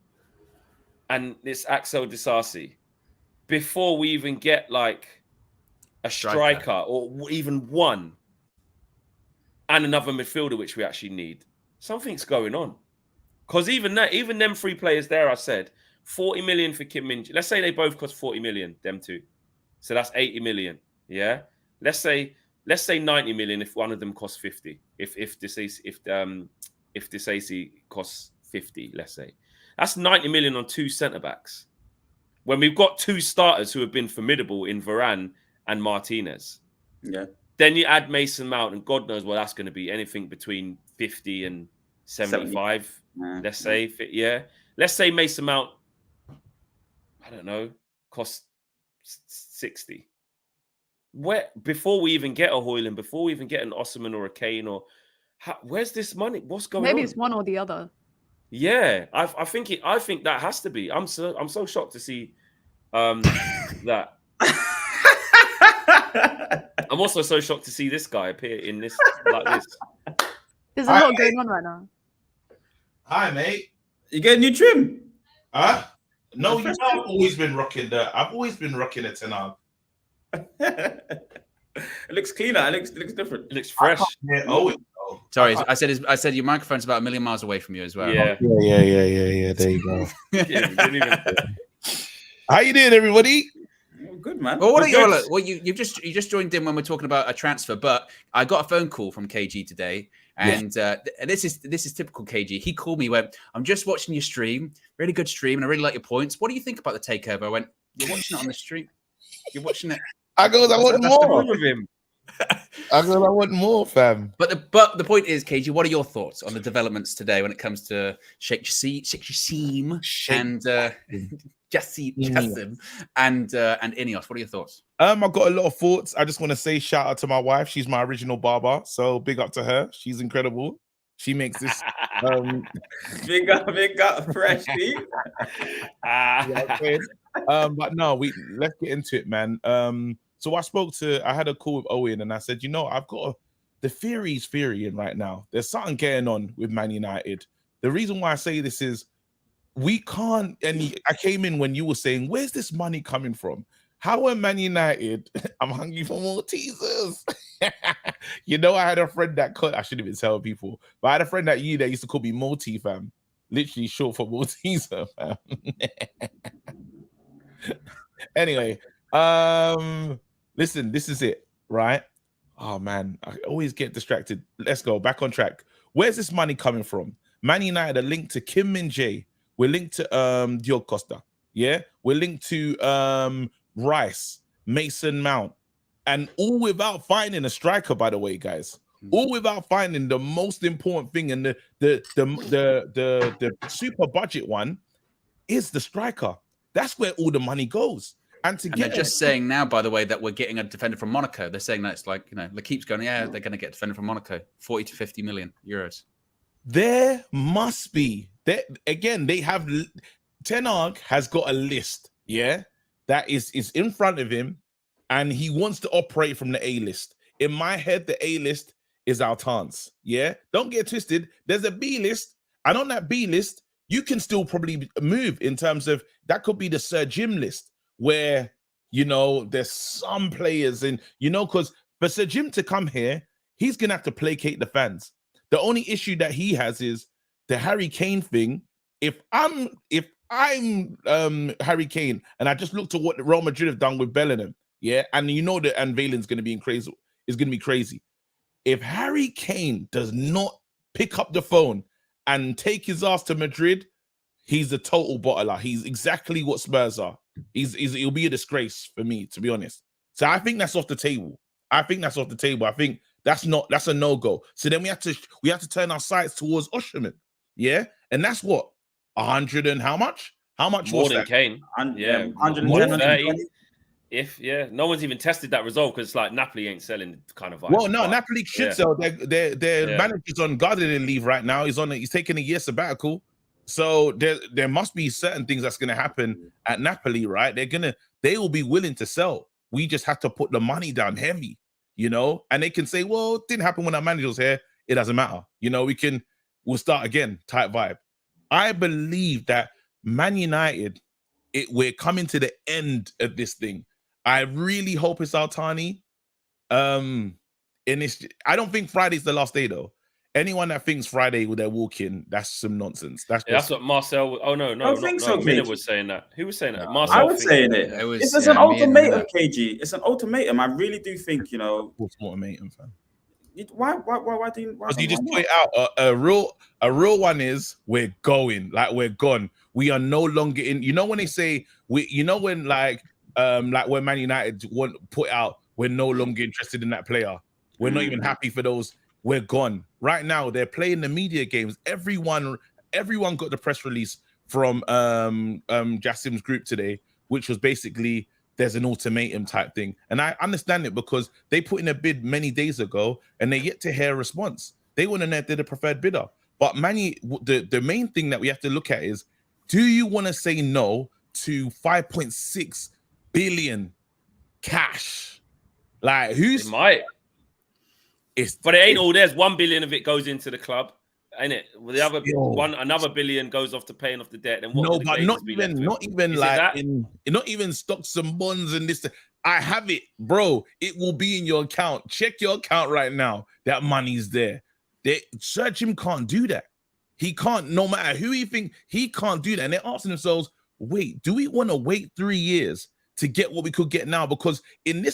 and this Axel Disasi, before we even get like a striker or even one, and another midfielder, which we actually need, something's going on. Because even them 3 players there, I said 40 million for Kim Min Jae. Let's say they both cost 40 million, them 2. So that's 80 million. Yeah. Let's say 90 million if one of them costs 50. If Disasi costs 50, let's say. That's 90 million on 2 centre backs. When we've got 2 starters who have been formidable in Varane and Martinez. Yeah. Then you add Mason Mount, and God knows what that's going to be. Anything between 50 and 75. Let's say, yeah. Let's say Mason Mount, I don't know, costs 60. Before we even get a Højlund, before we even get an Osimhen or a Kane, or where's this money? What's going on? Maybe it's one or the other. Yeah, I think that has to be. I'm so shocked to see that. I'm also so shocked to see this guy appear in this like this. There's a lot going on right now. Hi, mate. You get a new trim? Huh? No, you know, I've always been rocking a Tenag. It looks cleaner. It looks different. It looks fresh. Yeah, oh, Sorry, I said your microphone's about 1 million miles away from you as well. Yeah. Yeah. There you go. Yeah, we didn't even... How you doing, everybody? Good, man. Well, We're good. you just joined in when we're talking about a transfer, but I got a phone call from KG today, and this is typical KG. He called me, went, "I'm just watching your stream, really good stream, and I really like your points. What do you think about the takeover?" I went, "You're watching it on the stream. You're watching it." I goes, I want That's the more. point with him. I goes, I want more, fam. But the point is, KG, what are your thoughts on the developments today when it comes to Sheikh Jassim and Jassim and Ineos? What are your thoughts? I've got a lot of thoughts. I just want to say shout out to my wife. She's my original barber, so big up to her. She's incredible. She makes this. Big up, fresh, Steve. But no, let's get into it, man. So I had a call with Owen, and I said, you know, I've got the theory's theorying right now. There's something going on with Man United. The reason why I say this is we can't. And I came in when you were saying, "Where's this money coming from? How are Man United?" I'm hungry for more teasers. You know, I had a friend that I shouldn't even tell people, but I had a friend that used to call me Multi fam, literally short for Malteser fam. Anyway, listen, this is it, right? Oh man, I always get distracted. Let's go back on track. Where's this money coming from? Man United are linked to Kim Min Jae. We're linked to Diogo Costa. Yeah, we're linked to Rice, Mason Mount, and all without finding a striker. By the way, guys, all without finding the most important thing, and the super budget one is the striker. That's where all the money goes. And they're just saying now, by the way, that we're getting a defender from Monaco. They're saying that it's like, L'Equipe's going, yeah, they're going to get a defender from Monaco, 40 to 50 million euros. There must be. They have. Ten Hag has got a list, that is in front of him, and he wants to operate from the A list. In my head, the A list is Altans. Don't get twisted. There's a B list, and on that B list, you can still probably move in terms of that could be the Sir Jim list, where there's some players, and because for Sir Jim to come here, he's gonna have to placate the fans. The only issue that he has is the Harry Kane thing. If I'm Harry Kane, and I just looked at what Real Madrid have done with Bellingham, and the unveiling's going to be crazy. It's going to be crazy. If Harry Kane does not pick up the phone and take his ass to Madrid, he's a total bottler. He's exactly what Spurs are. He'll be a disgrace for me, to be honest. So I think that's off the table. I think that's a no-go. So then we have to turn our sights towards Osimhen, and that's what 100 and how much? How much more was than that? Kane? 110, 130. No one's even tested that result because it's like Napoli ain't selling kind of vibe. Well, no, Napoli should sell. Their manager's on gardening leave right now. He's taking a year sabbatical. So there must be certain things that's going to happen at Napoli, right? They will be willing to sell. We just have to put the money down heavy, and they can say, well, it didn't happen when our manager was here. It doesn't matter. We'll start again type vibe. I believe that Man United, we're coming to the end of this thing. I really hope it's Altani. I don't think Friday's the last day though. Anyone that thinks Friday they're walking, that's some nonsense. That's what Marcel. Oh no, I think so. Miller was saying that. Who was saying that? Marcel. I was saying it. It's an ultimatum, KG. It's an ultimatum. I really do think What's ultimatum, fam? Why do you? Because you just point out a real one is we're going, like we're gone. We are no longer in. When they say when when Man United put out, we're no longer interested in that player. We're not even happy for those. We're gone. Right now, they're playing the media games. Everyone got the press release from Jassim's group today, which was basically there's an ultimatum type thing. And I understand it because they put in a bid many days ago and they yet to hear a response. They want to know if they're the preferred bidder. But the main thing that we have to look at is, do you want to say no to 5.6 billion cash? Like, It might. But it ain't all. There's 1 billion of it goes into the club, ain't it? Well, the other another billion goes off to paying off the debt. And no, but not even stocks and bonds and this. I have it, bro. It will be in your account. Check your account right now. That money's there. Sir Jim can't do that. He can't. No matter who he think, he can't do that. And they're asking themselves, wait, do we want to wait 3 years to get what we could get now? Because in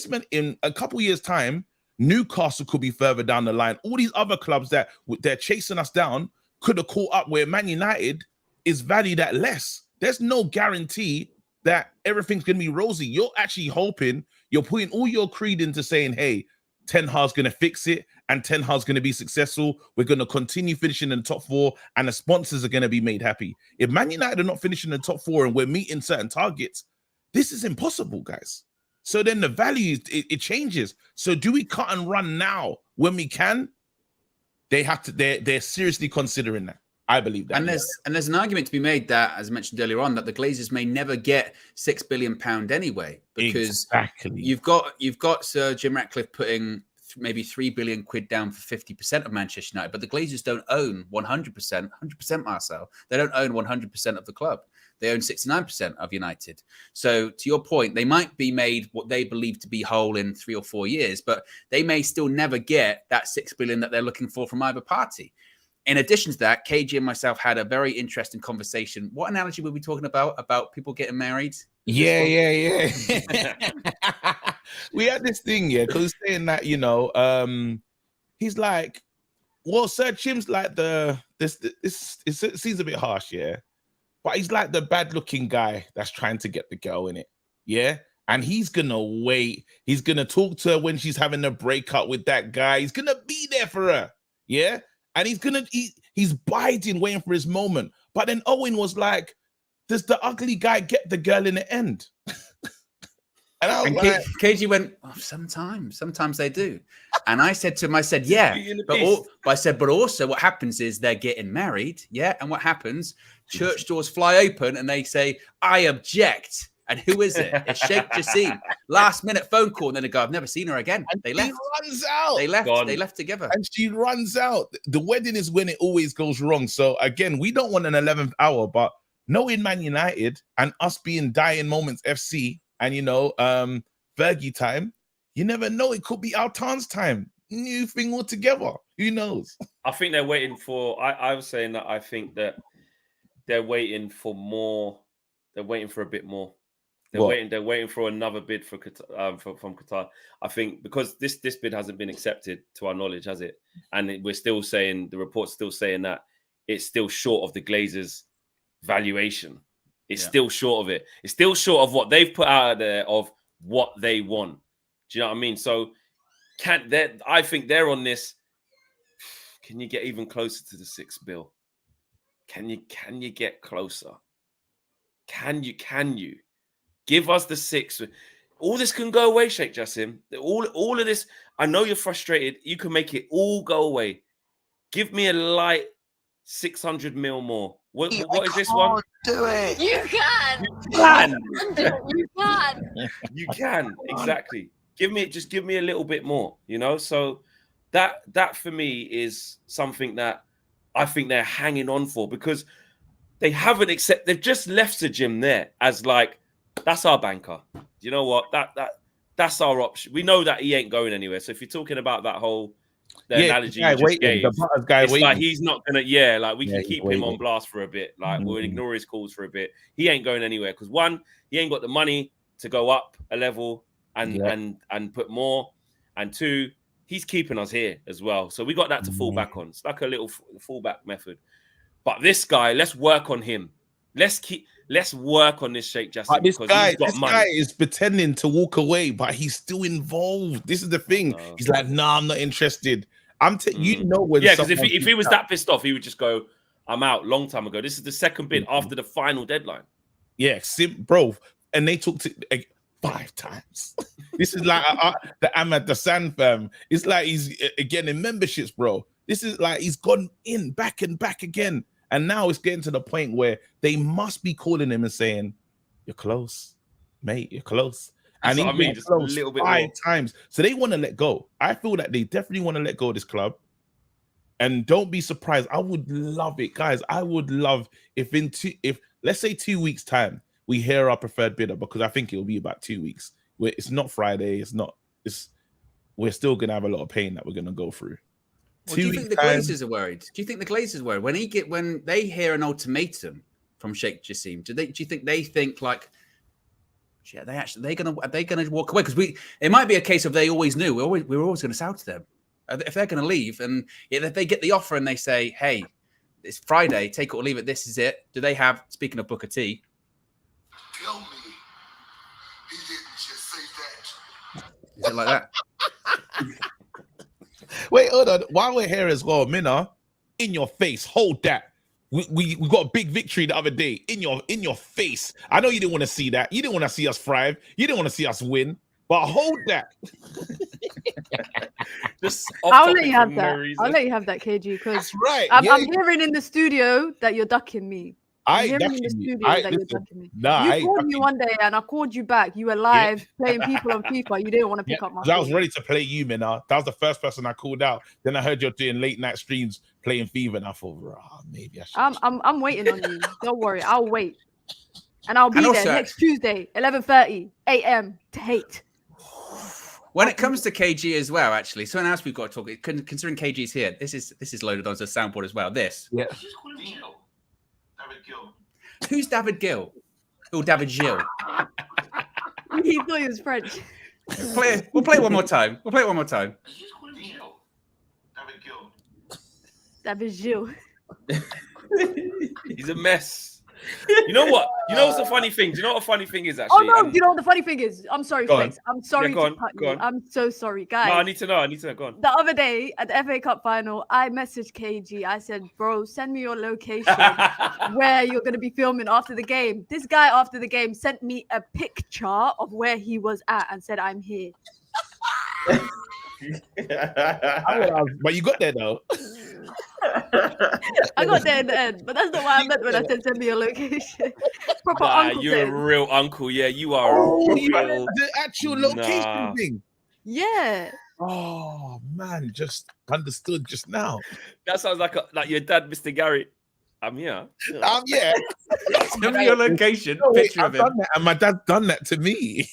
a couple years' time, Newcastle could be further down the line. All these other clubs that they're chasing us down could have caught up where Man United is valued at less. There's no guarantee that everything's going to be rosy. You're actually hoping, you're putting all your creed into saying, hey, Ten Hag's going to fix it and Ten Hag's going to be successful. We're going to continue finishing in the top four and the sponsors are going to be made happy. If Man United are not finishing in the top four and we're meeting certain targets, this is impossible, guys. So then the value, it changes. So do we cut and run now when we can? They're seriously considering that. I believe that. And there's an argument to be made that, as I mentioned earlier on, that the Glazers may never get £6 billion anyway, because you've got Sir Jim Ratcliffe putting maybe £3 billion down for 50% of Manchester United, but the Glazers don't own 100%, Marcel. They don't own 100% of the club. They own 69% of United. So to your point, they might be made what they believe to be whole in 3 or 4 years, but they may still never get that $6 billion that they're looking for from either party. In addition to that, KG and myself had a very interesting conversation. What analogy were we talking about? About people getting married? Yeah. We had this thing, because he's saying that, he's like, well, Sir Jim's like this seems a bit harsh, but he's like the bad-looking guy that's trying to get the girl in it, and he's gonna wait. He's gonna talk to her when she's having a breakup with that guy. He's gonna be there for her, and he's biding, waiting for his moment. But then Owen was like, does the ugly guy get the girl in the end? And I was like, KG went, oh, sometimes they do. And I said to him, I said, yeah, but I said, but also what happens is they're getting married, yeah. And what happens? Church doors fly open, and they say, I object. And who is it? It's Sheikh Jassim. Last minute phone call, and then they go, I've never seen her again. and They she left. runs out. They left. Gone. They left together. And she runs out. The wedding is when it always goes wrong. So again, we don't want an 11th hour, but knowing Man United and us being dying moments FC and Fergie time, you never know. It could be Altan's time. New thing altogether. Who knows? I think they're waiting for. I was saying that I think that they're waiting for more. They're waiting for a bit more. They're waiting for another bid for Qatar, from Qatar. I think because this bid hasn't been accepted to our knowledge, has it? And we're still saying, the report's still saying that it's still short of the Glazers' valuation. It's still short of it. It's still short of what they've put out there of what they want. Do you know what I mean? So I think they're on this. Can you get even closer to the 6 bill? Can you get closer? Can you? Give us the 6. All this can go away, Sheikh Jassim. All of this, I know you're frustrated. You can make it all go away. Give me a light 600 mil more. What is this one? Do it. You can. You can. You can. Exactly. Give me a little bit more, So that for me is something that I think they're hanging on for, because they haven't they've just left the gym there as like, that's our banker. You know what? That's our option. We know that he ain't going anywhere. So if you're talking about that whole analogy you just gave, it's like he's not gonna. Yeah, like we can keep him on blast for a bit. Like we'll ignore his calls for a bit. He ain't going anywhere because one, he ain't got the money to go up a level and put more, and two, he's keeping us here as well. So we got that to fall back on. It's like a little fallback method. But this guy, let's work on him. Let's work on this Sheikh Jassim. This guy is pretending to walk away, but he's still involved. This is the thing. He's like, nah, I'm not interested. When because if he was that pissed off, he would just go, I'm out long time ago. This is the second bid after the final deadline. Yeah, bro. And they talked to 5 times. This is like the Ahmad Hassan fam. It's like he's getting memberships, bro. This is like he's gone in back and back again. And now it's getting to the point where they must be calling him and saying, you're close, mate, you're close. That's and what I mean, just a little bit 5 more. times. So they want to let go. I feel that they definitely want to let go of this club. And don't be surprised. I would love it, guys. I would love if let's say 2 weeks' time, we hear our preferred bidder, because I think it'll be about 2 weeks. It's not Friday. We're still going to have a lot of pain that we're going to go through. Well, do you think the Glazers are worried? Do you think the Glazers are worried when they hear an ultimatum from Sheikh Jassim? Do you think they think like, yeah, are they gonna walk away? Because it might be a case of they always knew we were always going to sell to them. If they're going to leave, and if they get the offer and they say, hey, it's Friday, take it or leave it, this is it. Do they have? Speaking of Booker T, Tell me he didn't just say that. is it like that? Wait, hold on. While we're here as well, Minna, in your face, hold that. We got a big victory the other day. In your face. I know you didn't want to see that. You didn't want to see us thrive. You didn't want to see us win. But hold that. I'll let you have that. I'll let you have that, KG, because That's right. I'm hearing in the studio that you're ducking me. I you're ducking you. ducking me. Nah, you called me one day and I called you back. You were live playing people on FIFA. You didn't want to pick up my phone. I was ready to play you, Minna. That was the first person I called out. Then I heard you're doing late night streams playing FIFA, and I thought, maybe I should. I'm waiting on you. Don't worry, I'll wait, and I'll be there next Tuesday, 11:30 a.m. to hate. When it comes to KG as well, actually, something else we've got to talk. Considering KG's here, this is loaded onto the soundboard as well. This, yeah. David Gill. Who's David Gill? Oh, David Gil. He thought he was French. We'll play it one more time. David Gill. David Gil. He's a mess. You know what? You know what's the funny thing? Do you know what the funny thing is Oh actually? no, you know what the funny thing is? I'm sorry, Go on. Flex. I'm sorry go to on, cut go you. on. I'm so sorry, guys. No, I need to know. I need to know. Go on. The other day at the FA Cup final, I messaged KG. I said, bro, send me your location where you're going to be filming after the game. This guy after the game sent me a picture of where he was at and said, I'm here. But you got there though. I got there in the end, but that's not what I meant when I said send me your location. Proper Nah, uncle you're a thing. real uncle. Yeah, you are a real. The actual location Nah. thing. Yeah. Oh man, just understood just now. That sounds like your dad, Mr. Gary. I'm here. Yeah. Send me your location. No, wait, Picture I've of him. done that, and my dad's done that to me.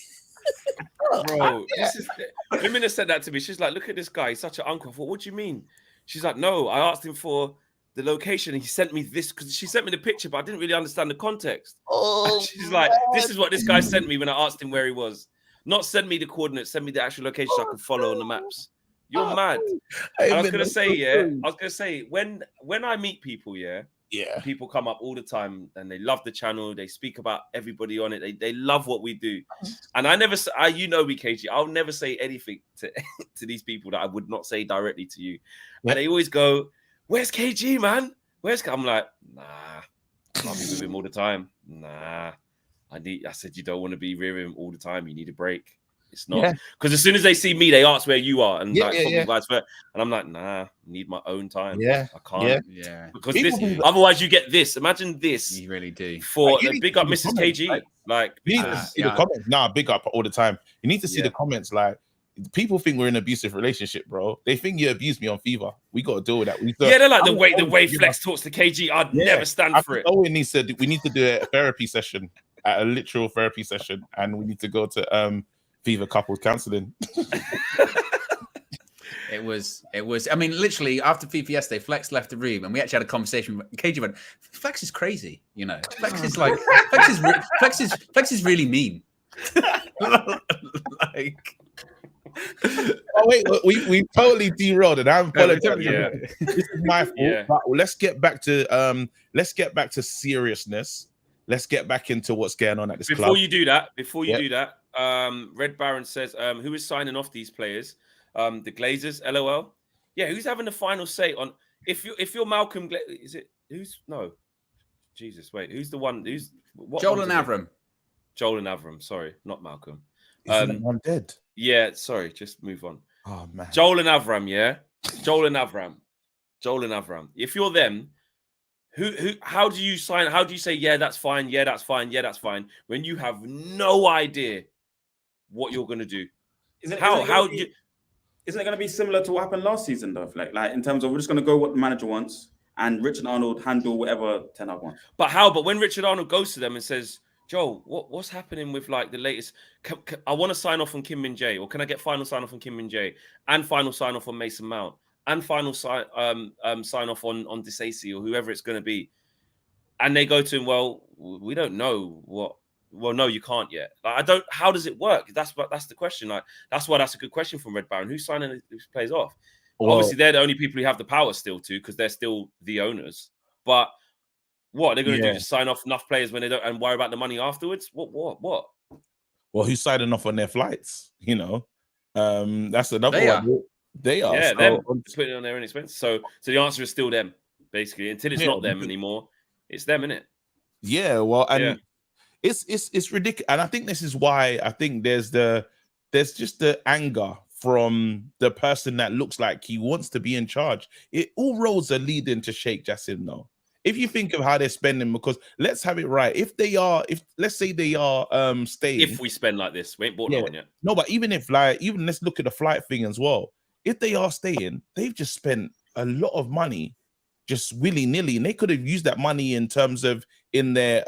Bro, this is Lamina said that to me. She's like, look at this guy, he's such an uncle. I thought, what do you mean? She's like, no, I asked him for the location and he sent me this because she sent me the picture, but I didn't really understand the context. Oh, She's like, this is what this guy sent me when I asked him where he was. Not send me the coordinates, send me the actual location so I can follow on the maps. You're mad. And I was gonna say, when I meet people, yeah, people come up all the time and they love the channel. They speak about everybody on it. They love what we do. And I never, you know me, KG. I'll never say anything to to these people that I would not say directly to you. And they always go, "Where's KG, man? Where's?" I'm like, nah, I can't be with him all the time. Nah, I said you don't want to be with him all the time. You need a break. It's not because as soon as they see me, they ask where you are, and vice versa. And I'm like, nah, I need my own time. I can't. Because otherwise you get this. Imagine this. You really do. For big up Mrs. KG. Right? Like You need to see the comments. Nah, big up all the time. You need to see the comments. Like people think we're in an abusive relationship, bro. They think you abused me on Fever. We got to deal with that. They're like the way Flex talks to KG. I'd never stand for it. Owen needs to. We need to do a therapy session, a literal therapy session, and we need to go to Fever couples counseling. It was. I mean, literally after FIFA yesterday, Flex left the room, and we actually had a conversation. KG went, "Flex is crazy, you know. Flex is like, Flex is really mean." Like, oh wait, we totally derailed, and I'm apologizing. This is my fault. But let's get back to seriousness. Let's get back into what's going on at this club. Before you do that, Red Baron says, who is signing off these players? The Glazers, LOL. Yeah, who's having the final say on if you're Malcolm? Is it who's no? Jesus, wait, who's the one? Who's what? Joel and Avram. Joel and Avram. Sorry, not Malcolm. Isn't one dead? Yeah, sorry, just move on. Oh man, Joel and Avram. Yeah, Joel and Avram. If you're them, how do you sign? How do you say that's fine? Yeah, that's fine. Yeah, that's fine. When you have no idea what you're gonna do. Isn't it going to be similar to what happened last season, though? Like in terms of we're just going to go what the manager wants, and Richard Arnold handle whatever Ten Hag wants. But how? But when Richard Arnold goes to them and says, "Joel, what's happening with like the latest? I want to sign off on Kim Min Jae, or can I get final sign off on Kim Min Jae, and final sign off on Mason Mount, and final sign off on Disasi or whoever it's going to be?" And they go to him, "Well, we don't know what." Well, no, you can't yet. Like, I don't. How does it work? That's the question. Like that's why that's a good question from Red Baron. Who's signing these players off? Well, obviously, they're the only people who have the power still to, because they're still the owners. But what they're going to do? Just sign off enough players when they don't, and worry about the money afterwards? What? Well, who's signing off on their flights? You know, that's another one. They are. Yeah, them putting it on their own expense. So the answer is still them, basically. Until it's not them anymore, it's them, isn't it? Yeah. Well, and. It's ridiculous, and I think this is why I think there's just the anger from the person that looks like he wants to be in charge. All roads are leading to Sheikh Jassim now. If you think of how they're spending, because let's have it right. If let's say they are staying, if we spend like this, we ain't bought no one yet. No, but even let's look at the flight thing as well. If they are staying, they've just spent a lot of money just willy-nilly, and they could have used that money in terms of in their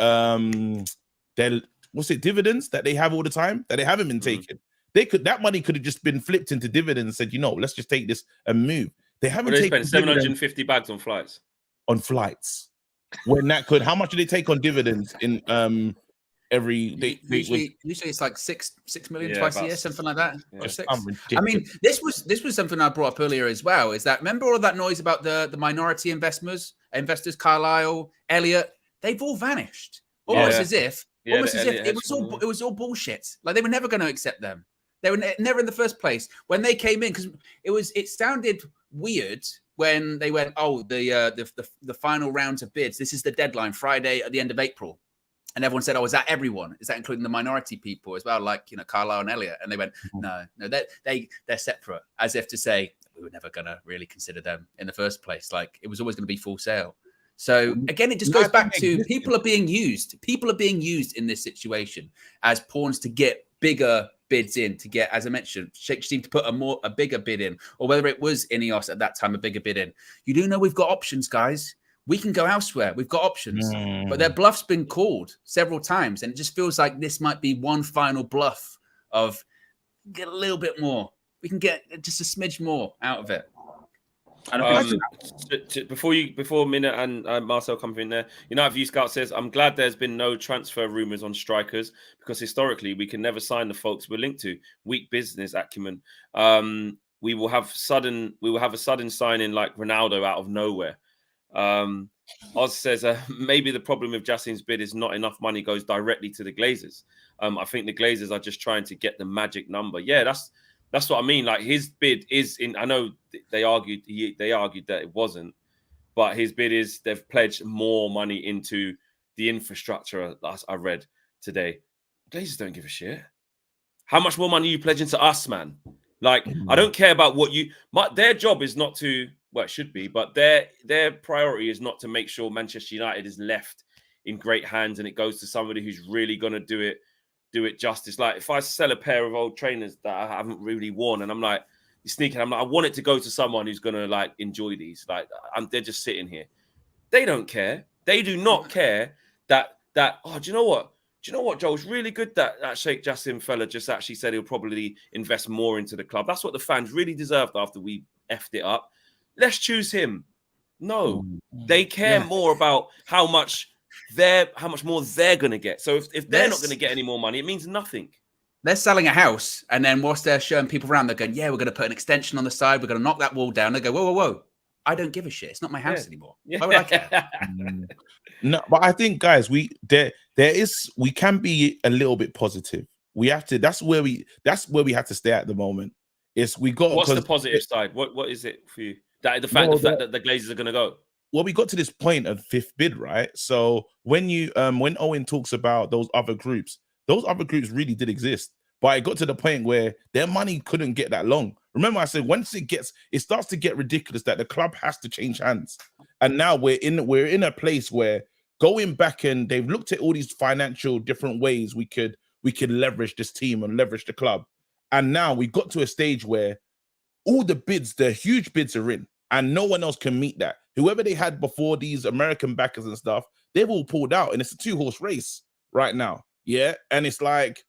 dividends that they have all the time that they haven't been taking. That money could have just been flipped into dividends and said, let's just take this and move. They haven't taken 750 bags on flights. When that could, how much do they take on dividends in every day? Usually it's like 6 million twice a year, something like that. Yeah. Or 6. I mean, this was something I brought up earlier as well. Is that remember all of that noise about the minority investors, Carlisle, Elliott? they've all vanished. Almost Yeah. as if, Yeah, almost the as if Elliott it was hedge all fund, it was all bullshit. Like they were never going to accept them. They were never in the first place when they came in, because it sounded weird when they went, oh, the final rounds of bids. This is the deadline, Friday at the end of April. And everyone said, oh, is that everyone? Is that including the minority people as well? Like, Carlisle and Elliott. And they went, no, they're separate, as if to say, we were never going to really consider them in the first place. Like, it was always going to be full sale. So again, it just goes back to people are being used. People are being used in this situation as pawns to get bigger bids in, to get, as I mentioned, Sheikh Jassim to put a bigger bid in, or whether it was Ineos at that time, a bigger bid in. You do know we've got options, guys. We can go elsewhere. We've got options. But their bluff's been called several times, and it just feels like this might be one final bluff of get a little bit more. We can get just a smidge more out of it. Before Minna and Marcel come in there, View Scout says, I'm glad there's been no transfer rumors on strikers, because historically we can never sign the folks we're linked to. Weak business acumen. We will have a sudden signing like Ronaldo out of nowhere. Oz says maybe the problem with Jassim's bid is not enough money goes directly to the Glazers. I think the Glazers are just trying to get the magic number. Yeah, that's what I mean. Like, his bid is in. I know they argued that it wasn't, but his bid is they've pledged more money into the infrastructure. I read today. Glazers don't give a shit. How much more money are you pledging to us, man? Like, I don't care about what their job is not to. Well, it should be, but their priority is not to make sure Manchester United is left in great hands and it goes to somebody who's really going to do it justice. Like, if I sell a pair of old trainers that I haven't really worn, and I'm like, you're sneaking, I'm like, I want it to go to someone who's going to like enjoy these. Like, they're just sitting here. They don't care. They do not care that. Oh, do you know what? Joel? It's really good that Sheikh Jassim fella just actually said he'll probably invest more into the club. That's what the fans really deserved after we effed it up. Let's choose him. No, they care more about how much more they're going to get. So if they're not going to get any more money, it means nothing. They're selling a house, and then whilst they're showing people around, they're going, yeah, we're going to put an extension on the side. We're going to knock that wall down. They go, whoa. I don't give a shit. It's not my house anymore. Why would I care? No, but I think, guys, we can be a little bit positive. We have to. That's where we have to stay at the moment. What's the positive side? What is it for you? The fact that the Glazers are going to go. Well, we got to this point of fifth bid, right? So when Owen talks about those other groups really did exist, but it got to the point where their money couldn't get that long. Remember, I said once it starts to get ridiculous that the club has to change hands, and now we're in a place where going back and they've looked at all these financial different ways we could leverage this team and leverage the club, and now we got to a stage where all the huge bids are in, and no one else can meet that. Whoever they had before, these American backers and stuff, they've all pulled out, and it's a 2-horse race right now. Yeah, and it's like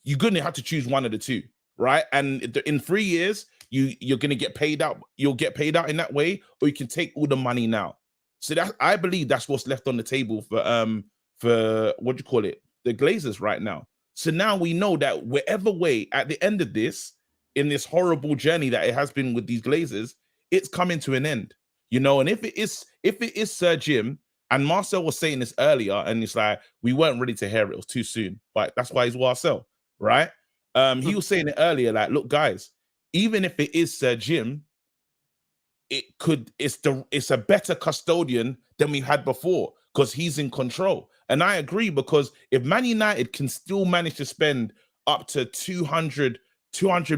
you're gonna have to choose one of the two, right? And in 3 years, you're gonna get paid out. You'll get paid out in that way, or you can take all the money now. So I believe that's what's left on the table for what do you call it, the Glazers right now. So now we know that whatever way, at the end of this, in this horrible journey that it has been with these Glazers, it's coming to an end, and if it is Sir Jim, and Marcel was saying this earlier, and it's like we weren't ready to hear it was too soon, but that's why he's Marcel, right? He was saying it earlier, like, look, guys, even if it is Sir Jim, it's a better custodian than we had before, because he's in control. And I agree, because if Man United can still manage to spend up to 200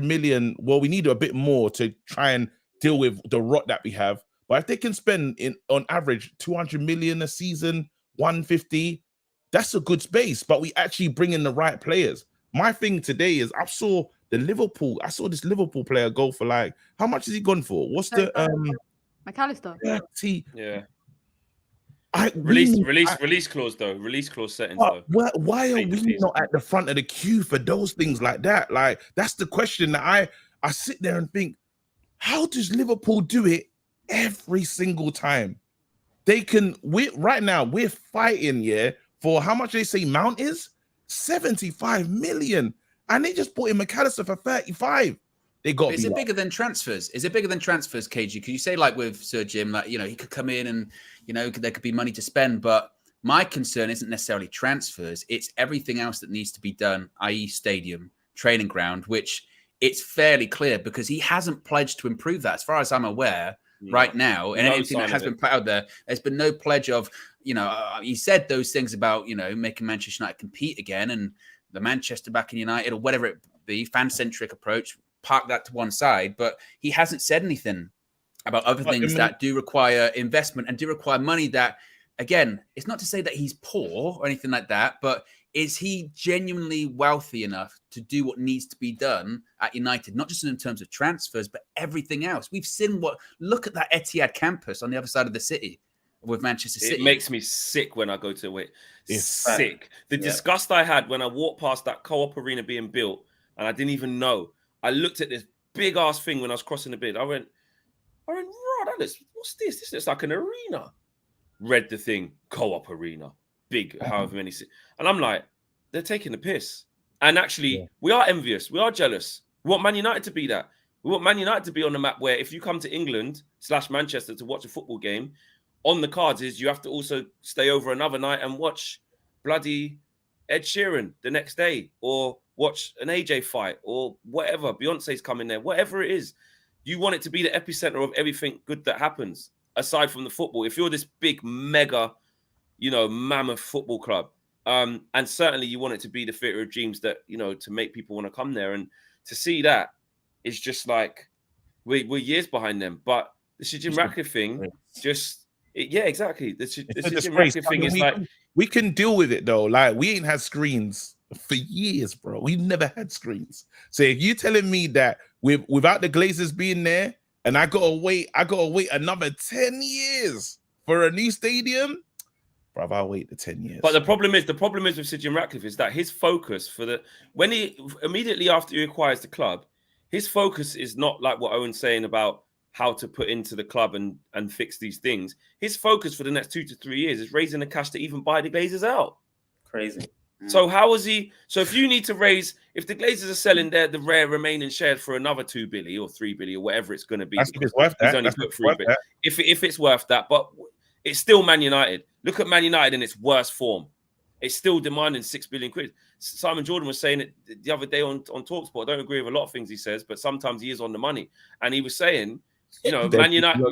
million, well, we need a bit more to try and deal with the rot that we have. But if they can spend on average 200 million a season, 150, that's a good space. But we actually bring in the right players. My thing today is I saw this Liverpool player go for, like, how much has he gone for? What's the McAllister? Yeah. Release clause though. Release clause settings though. Why are we not at the front of the queue for those things like that? Like, that's the question that I sit there and think, how does Liverpool do it every single time? Right now we're fighting for how much they say Mount is 75 million, and they just bought in McAllister for 35. They got. Is it bigger than transfers? Is it bigger than transfers, KG? Because you say like with Sir Jim, like he could come in and there could be money to spend, but my concern isn't necessarily transfers; it's everything else that needs to be done, i.e., stadium, training ground, which it's fairly clear because he hasn't pledged to improve that, as far as I'm aware, right now. And anything that has been put out there's been no pledge of, he said those things about making Manchester United compete again and the Manchester back in United or whatever it be, fan-centric approach. Park that to one side, but he hasn't said anything about other things that do require investment and do require money that, again, it's not to say that he's poor or anything like that, but is he genuinely wealthy enough to do what needs to be done at United, not just in terms of transfers, but everything else? We've seen look at that Etihad campus on the other side of the city with Manchester City. It makes me sick when I go to it. It's sick. The disgust I had when I walked past that Co-op arena being built and I didn't even know. I looked at this big ass thing when I was crossing the bid. I went, right, what's this? This looks like an arena. Read the thing, Co-op arena, big, however many. And I'm like, they're taking the piss. And actually, we are envious. We are jealous. We want Man United to be that. We want Man United to be on the map where if you come to England/Manchester to watch a football game, on the cards is you have to also stay over another night and watch bloody Ed Sheeran the next day or watch an AJ fight or whatever. Beyonce's coming there, whatever it is. You want it to be the epicenter of everything good that happens aside from the football. If you're this big, mega, mammoth football club, and certainly you want it to be the theatre of dreams that, to make people want to come there. And to see that is just like, we're years behind them. But the Jim Ratcliffe thing, exactly. The Jim Ratcliffe thing is like... We can deal with it though. Like, we ain't had screens for years, bro. We've never had screens. So if you telling me that without the Glazers being there, and I gotta wait another 10 years for a new stadium, bro, I'll wait the 10 years. But the problem is with Sir Jim Ratcliffe is that his focus when he immediately after he acquires the club, his focus is not like what Owen's saying about how to put into the club and fix these things. His focus for the next 2 to 3 years is raising the cash to even buy the Glazers out. Crazy. So how is he? So if you need to raise, if the Glazers are selling the rare remaining shares for another 2 billion or 3 billion or whatever it's going to be, that's if it's worth that. Only put 3 billion. If it's worth that, but it's still Man United. Look at Man United in its worst form. It's still demanding 6 billion quid. Simon Jordan was saying it the other day on Talksport. I don't agree with a lot of things he says, but sometimes he is on the money. And he was saying, Man United,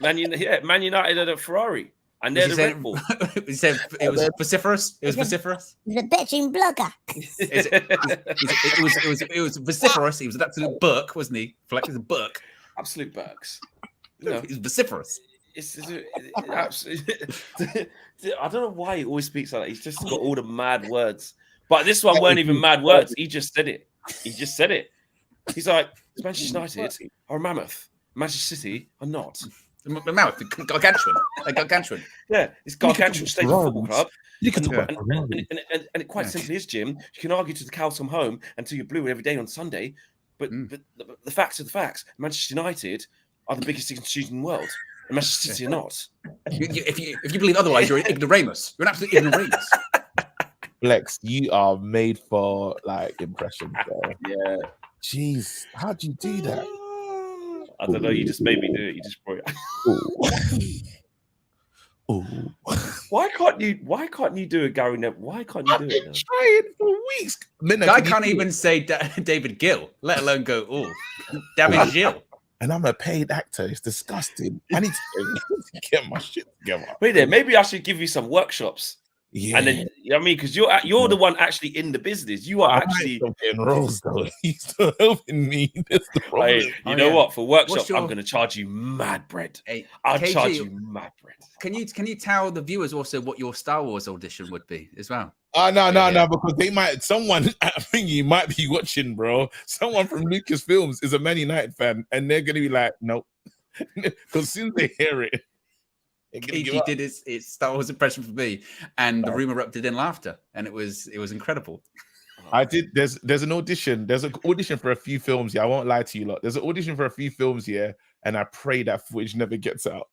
Man United are the Ferrari. And they're the Red Bull. He said it was vociferous. It was vociferous. The betting blogger. It was vociferous. He was an absolute buck, wasn't he? Fleck was a buck. Absolute bucks. He's vociferous. It's absolutely. I don't know why he always speaks like that. He's just got all the mad words. But this one weren't even mad words. He just said it. He's like, Manchester United are a mammoth. Manchester City are not. Mammoth, gargantuan. Yeah, it's gargantuan state of football club. You can talk about and it quite simply is, Jim. You can argue to the cows come home until you're blue every day on Sunday, but the facts are the facts. Manchester United are the biggest institution in the world, and Manchester City are not. If you believe otherwise, you're an ignoramus. You're an absolute ignoramus. Flex, you are made for like impression. Yeah. Jeez, how'd you do that? I don't know. You just made me do it. You just brought it. Ooh. Why can't you do a Gary Neville? Why can't you do it? I've been trying for weeks. I can't even say David Gill, let alone go, David Gill. And I'm a paid actor. It's disgusting. I need to get my shit together. Wait there. Maybe I should give you some workshops. Yeah. And then, because you're the one actually in the business. You are actually getting roles though. He's still helping me. Hey, you know what? For workshops, I'm going to charge you mad bread. I'll charge you mad bread. Can you tell the viewers also what your Star Wars audition would be as well? No, because someone I think you might be watching, bro. Someone from Lucasfilms is a Man United fan, and they're gonna be like, nope, because soon they hear it. KG did his Star Wars impression for me, and the room erupted in laughter, and it was incredible. I did. There's an audition. There's an audition for a few films. Yeah, I won't lie to you lot. There's an audition for a few films here, and I pray that footage never gets out.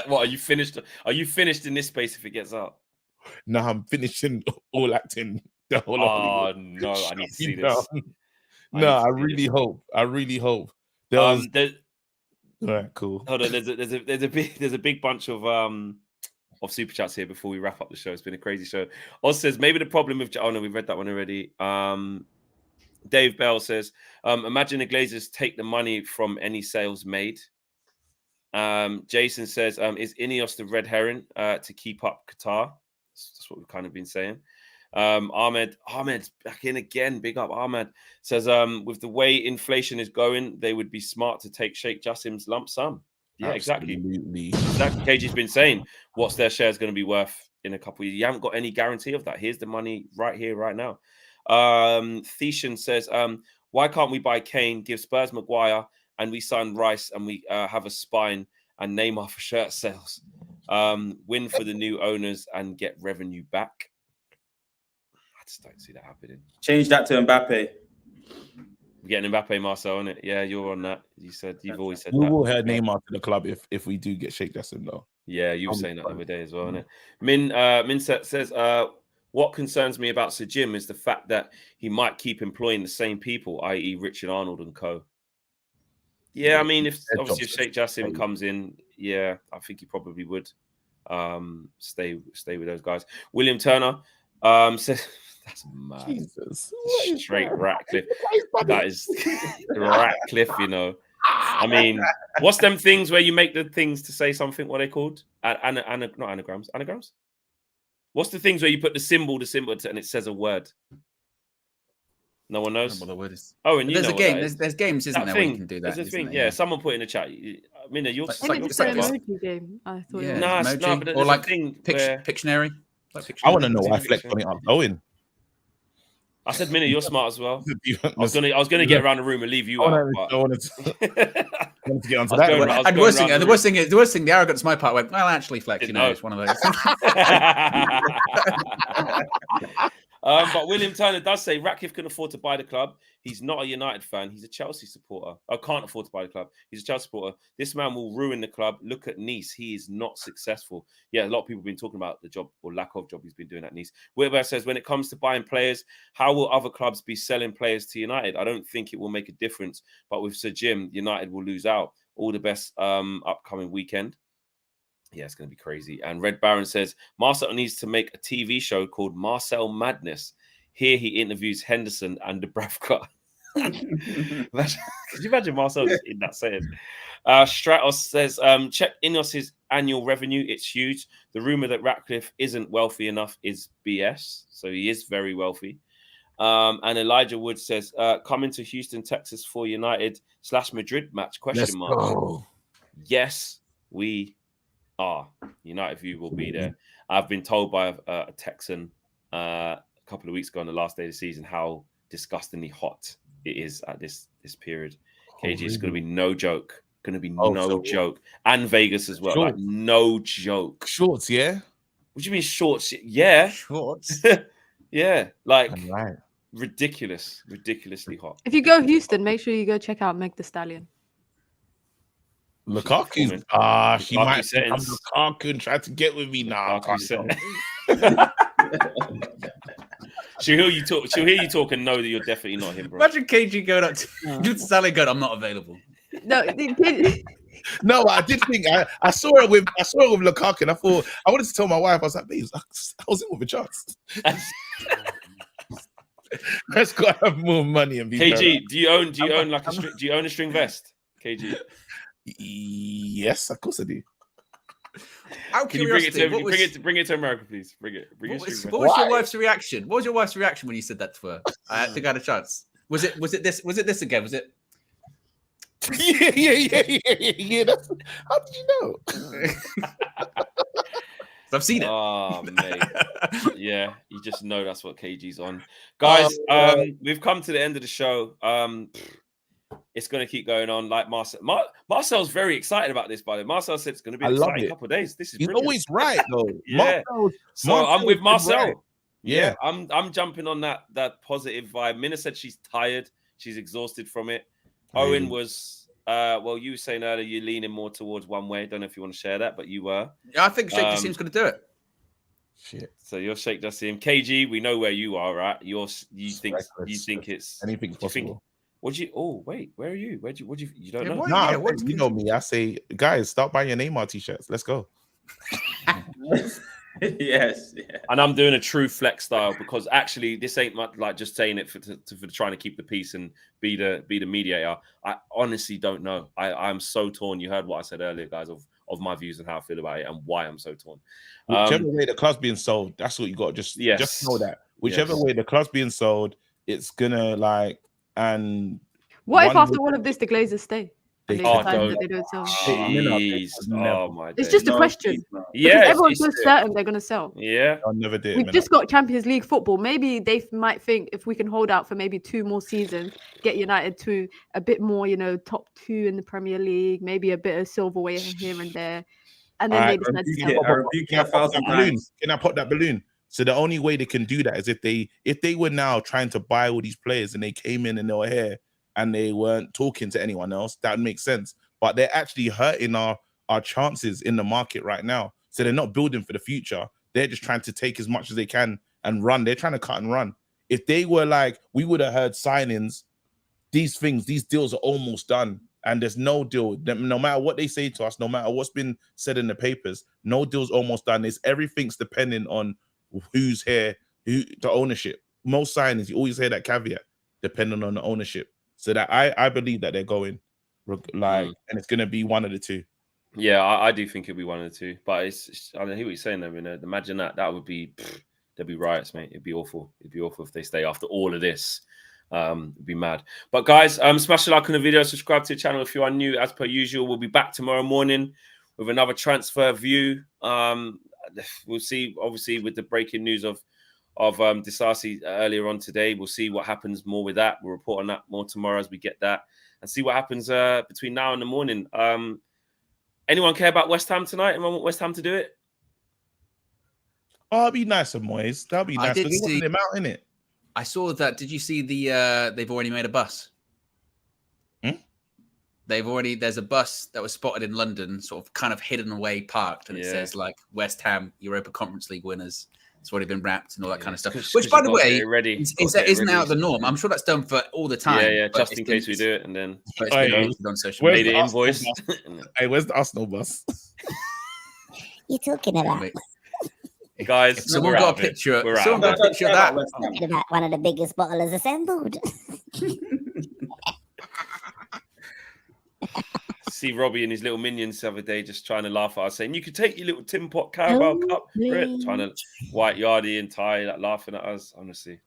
What, are you finished? Are you finished in this space if it gets out? No, I'm finishing all acting. The whole no, I need to see this. No, I need to see really this. hope. I really hope. There was There's, all right, cool. hold on, there's a big bunch of super chats here before we wrap up the show. It's been a crazy show. Oz says maybe the problem with no, we've read that one already. Dave Bell says, imagine the Glazers take the money from any sales made. Jason says, is Ineos the red herring to keep up Qatar? That's what we've kind of been saying. Ahmed's back in again. Big up Ahmed. Says, with the way inflation is going, they would be smart to take Sheikh Jassim's lump sum. Yeah, exactly. Exactly. KG's been saying what's their shares going to be worth in a couple of years. You haven't got any guarantee of that. Here's the money right here, right now. Thetian says, why can't we buy Kane, give Spurs Maguire, and we sign Rice and we have a spine and Neymar for shirt sales? Win for the new owners and get revenue back. I just don't see that happening. Change that to Mbappe. We're getting Mbappe, Marcel, isn't it? Yeah, you're on that. You've always said We that. will have Neymar to the club if we do get Sheikh Jassim though. Yeah, you were saying that the other day as well, isn't it? Minset says, what concerns me about Sir Jim is the fact that he might keep employing the same people, i.e. Richard Arnold and co. Yeah, I mean, if Sheikh Jassim comes in, yeah, I think he probably would stay with those guys. William Turner says, that's mad. Jesus. Straight Ratcliffe. That is Ratcliffe, you know. I mean, what's them things where you make the things to say something? What are they called? Not anagrams. Anagrams? What's the things where you put the symbol and it says a word? No one knows. What the word is. Oh, and there's a game. There's games, isn't there, where you can do that? There's a thing. Yeah, someone put in the chat. Mina, you're it's an emoji game. I thought. Yeah, no, but or like thing Pictionary. I want to know why Fleck put it up. Owen. I said, Mina, you're smart as well. I was gonna get around the room and leave you out. I wanted to get onto that. And the worst thing, the arrogance on my part went, well, actually, Flex, it's one of those. But William Turner does say Ratcliffe can afford to buy the club. He's not a United fan. He's a Chelsea supporter. I can't afford to buy the club. He's a Chelsea supporter. This man will ruin the club. Look at Nice. He is not successful. Yeah, a lot of people have been talking about the job or lack of job he's been doing at Nice. Wilbur says, when it comes to buying players, how will other clubs be selling players to United? I don't think it will make a difference. But with Sir Jim, United will lose out. All the best upcoming weekend. Yeah, it's going to be crazy. And Red Baron says, Marcel needs to make a TV show called Marcel Madness. Here he interviews Henderson and Dubravka. Could you imagine Marcel in that setting? Stratos says, check Ineos' annual revenue. It's huge. The rumor that Ratcliffe isn't wealthy enough is BS. So he is very wealthy. And Elijah Wood says, coming to Houston, Texas for United/Madrid match, question mark. Go. Yes, we are. United View will be there. I've been told by a Texan a couple of weeks ago on the last day of the season how disgustingly hot it is at this period. KG, it's going to be no joke. Going to be no joke. And Vegas as well. Like, no joke. Shorts, yeah? What do you mean shorts? Yeah. Shorts? Yeah. Like, right. ridiculously hot. If you go Houston, make sure you go check out Meg the Stallion. Lukaku. She might become Lukaku and try to get with me now. She'll hear you talk and know that you're definitely not him, bro. Imagine KG going up to Sally going, I'm not available. No, no, I did think I saw it with Lukaku, and I thought I wanted to tell my wife. I was like, babe, I was in with a chance. Let's go have more money and be KG. Do you own a string vest? KG. Yes, of course I do. Can you bring it to America, please? Bring it. What was your wife's reaction? What was your wife's reaction when you said that to her? I think I had a chance. Was it this again? Was it? Yeah. How did you know? I've seen it. Oh, mate. Yeah, you just know that's what KG's on. Guys, we've come to the end of the show. It's going to keep going on. Like Marcel's very excited about this, by the way. Marcel said it's going to be an exciting couple of days. This is He's brilliant. always right, though. Yeah. So I'm with Marcel. Right. Yeah. I'm jumping on that positive vibe. Mina said she's tired. She's exhausted from it. Owen was, you were saying earlier you're leaning more towards one way. Don't know if you want to share that, but you were. Yeah, I think Sheikh Jassim's going to do it. Shit. So you're Sheikh Jassim. KG, we know where you are, right? You think it's anything's possible. What you? Oh wait, where are you? What you don't Yeah, know? what- No, yeah, what- you know me. I say, guys, start buying your Neymar t-shirts. Let's go. Yes, yeah. And I'm doing a true flex style because actually this ain't much like just saying it for trying to keep the peace and be the mediator. I honestly don't know. I'm so torn. You heard what I said earlier, guys, of my views and how I feel about it and why I'm so torn. Whichever way the club's being sold, that's what you got. Just know that whichever way the club's being sold, it's gonna like and What if one after would- all of this the Glazers stay? And they Oh, decide don't. that they don't sell? Jeez. Never. Oh my It's days. just a question. Yeah, Because everyone's so certain they're going to sell. Yeah. I'll never do it. We've just got Champions League football. Maybe they might think if we can hold out for maybe 2 more seasons, get United to a bit more, top 2 in the Premier League, maybe a bit of silverware here and there, and then they decide to sell. I rebuke you 1,000 times. Can I pop that balloon? So the only way they can do that is if they were now trying to buy all these players and they came in and they were here and they weren't talking to anyone else, that would make sense. But they're actually hurting our chances in the market right now. So they're not building for the future. They're just trying to take as much as they can and run. They're trying to cut and run. If they were like, we would have heard signings, these deals are almost done. And there's no deal. No matter what they say to us, no matter what's been said in the papers, no deal's almost done. Everything's depending on who's here, the ownership. Most signings, you always hear that caveat, depending on the ownership. So that I believe that they're going and it's going to be one of the two. Yeah, I do think it'll be one of the two. But I don't hear what you're saying though. Imagine that would be, there'd be riots, mate. It'd be awful. It'd be awful if they stay after all of this. It'd be mad. But guys, smash a like on the video, subscribe to the channel if you are new. As per usual, we'll be back tomorrow morning with another transfer view. We'll see, obviously, with the breaking news of Disasi earlier on today. We'll see what happens more with that. We'll report on that more tomorrow as we get that and see what happens between now and the morning. Anyone care about West Ham tonight? Anyone want West Ham to do it? Oh, it'd be nice of Moyes. That'd be nice. I did They wanted see him out, innit? I saw that. Did you see they've already made a bus? There's a bus that was spotted in London, sort of kind of hidden away, parked, and it says like West Ham Europa Conference League winners. It's already been wrapped and all that kind of stuff. Which, by the way, isn't out of the norm. I'm sure that's done for all the time. Yeah, just in case we do it, and then it's been posted on social made media. the invoice. Hey, where's the Arsenal bus? You talking about? Guys, if someone got a picture. Someone got a picture of that. Talking about one of the biggest bottlers assembled. See Robbie and his little minions the other day just trying to laugh at us, saying, "You could take your little tin pot Carabao cup." Trying to white Yardie and Ty laughing at us. Honestly,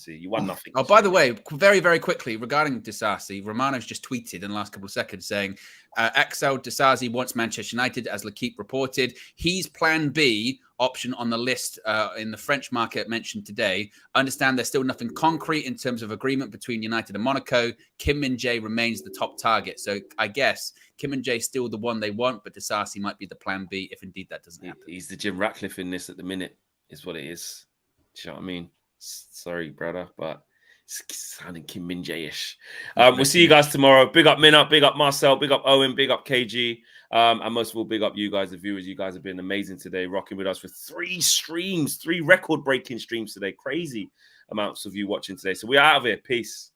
you won nothing. Oh, by the way, very, very quickly regarding Disasi, Romano's just tweeted in the last couple of seconds saying, Axel Disasi wants Manchester United, as L'Equipe reported. He's plan B option on the list in the French market mentioned today. Understand there's still nothing concrete in terms of agreement between United and Monaco. Kim Min-jae remains the top target. So I guess Kim Min-jae is still the one they want, but Disasi might be the plan B if indeed that doesn't happen. He's the Jim Ratcliffe in this at the minute, is what it is. Do you know what I mean? Sorry, brother, but it's sounding Kim Min-jae-ish. We'll see you guys tomorrow. Big up Minna, big up Marcel, big up Owen, big up KG. And most of all, big up you guys, the viewers. You guys have been amazing today, rocking with us for 3 streams, 3 record-breaking streams today. Crazy amounts of you watching today. So we're out of here. Peace.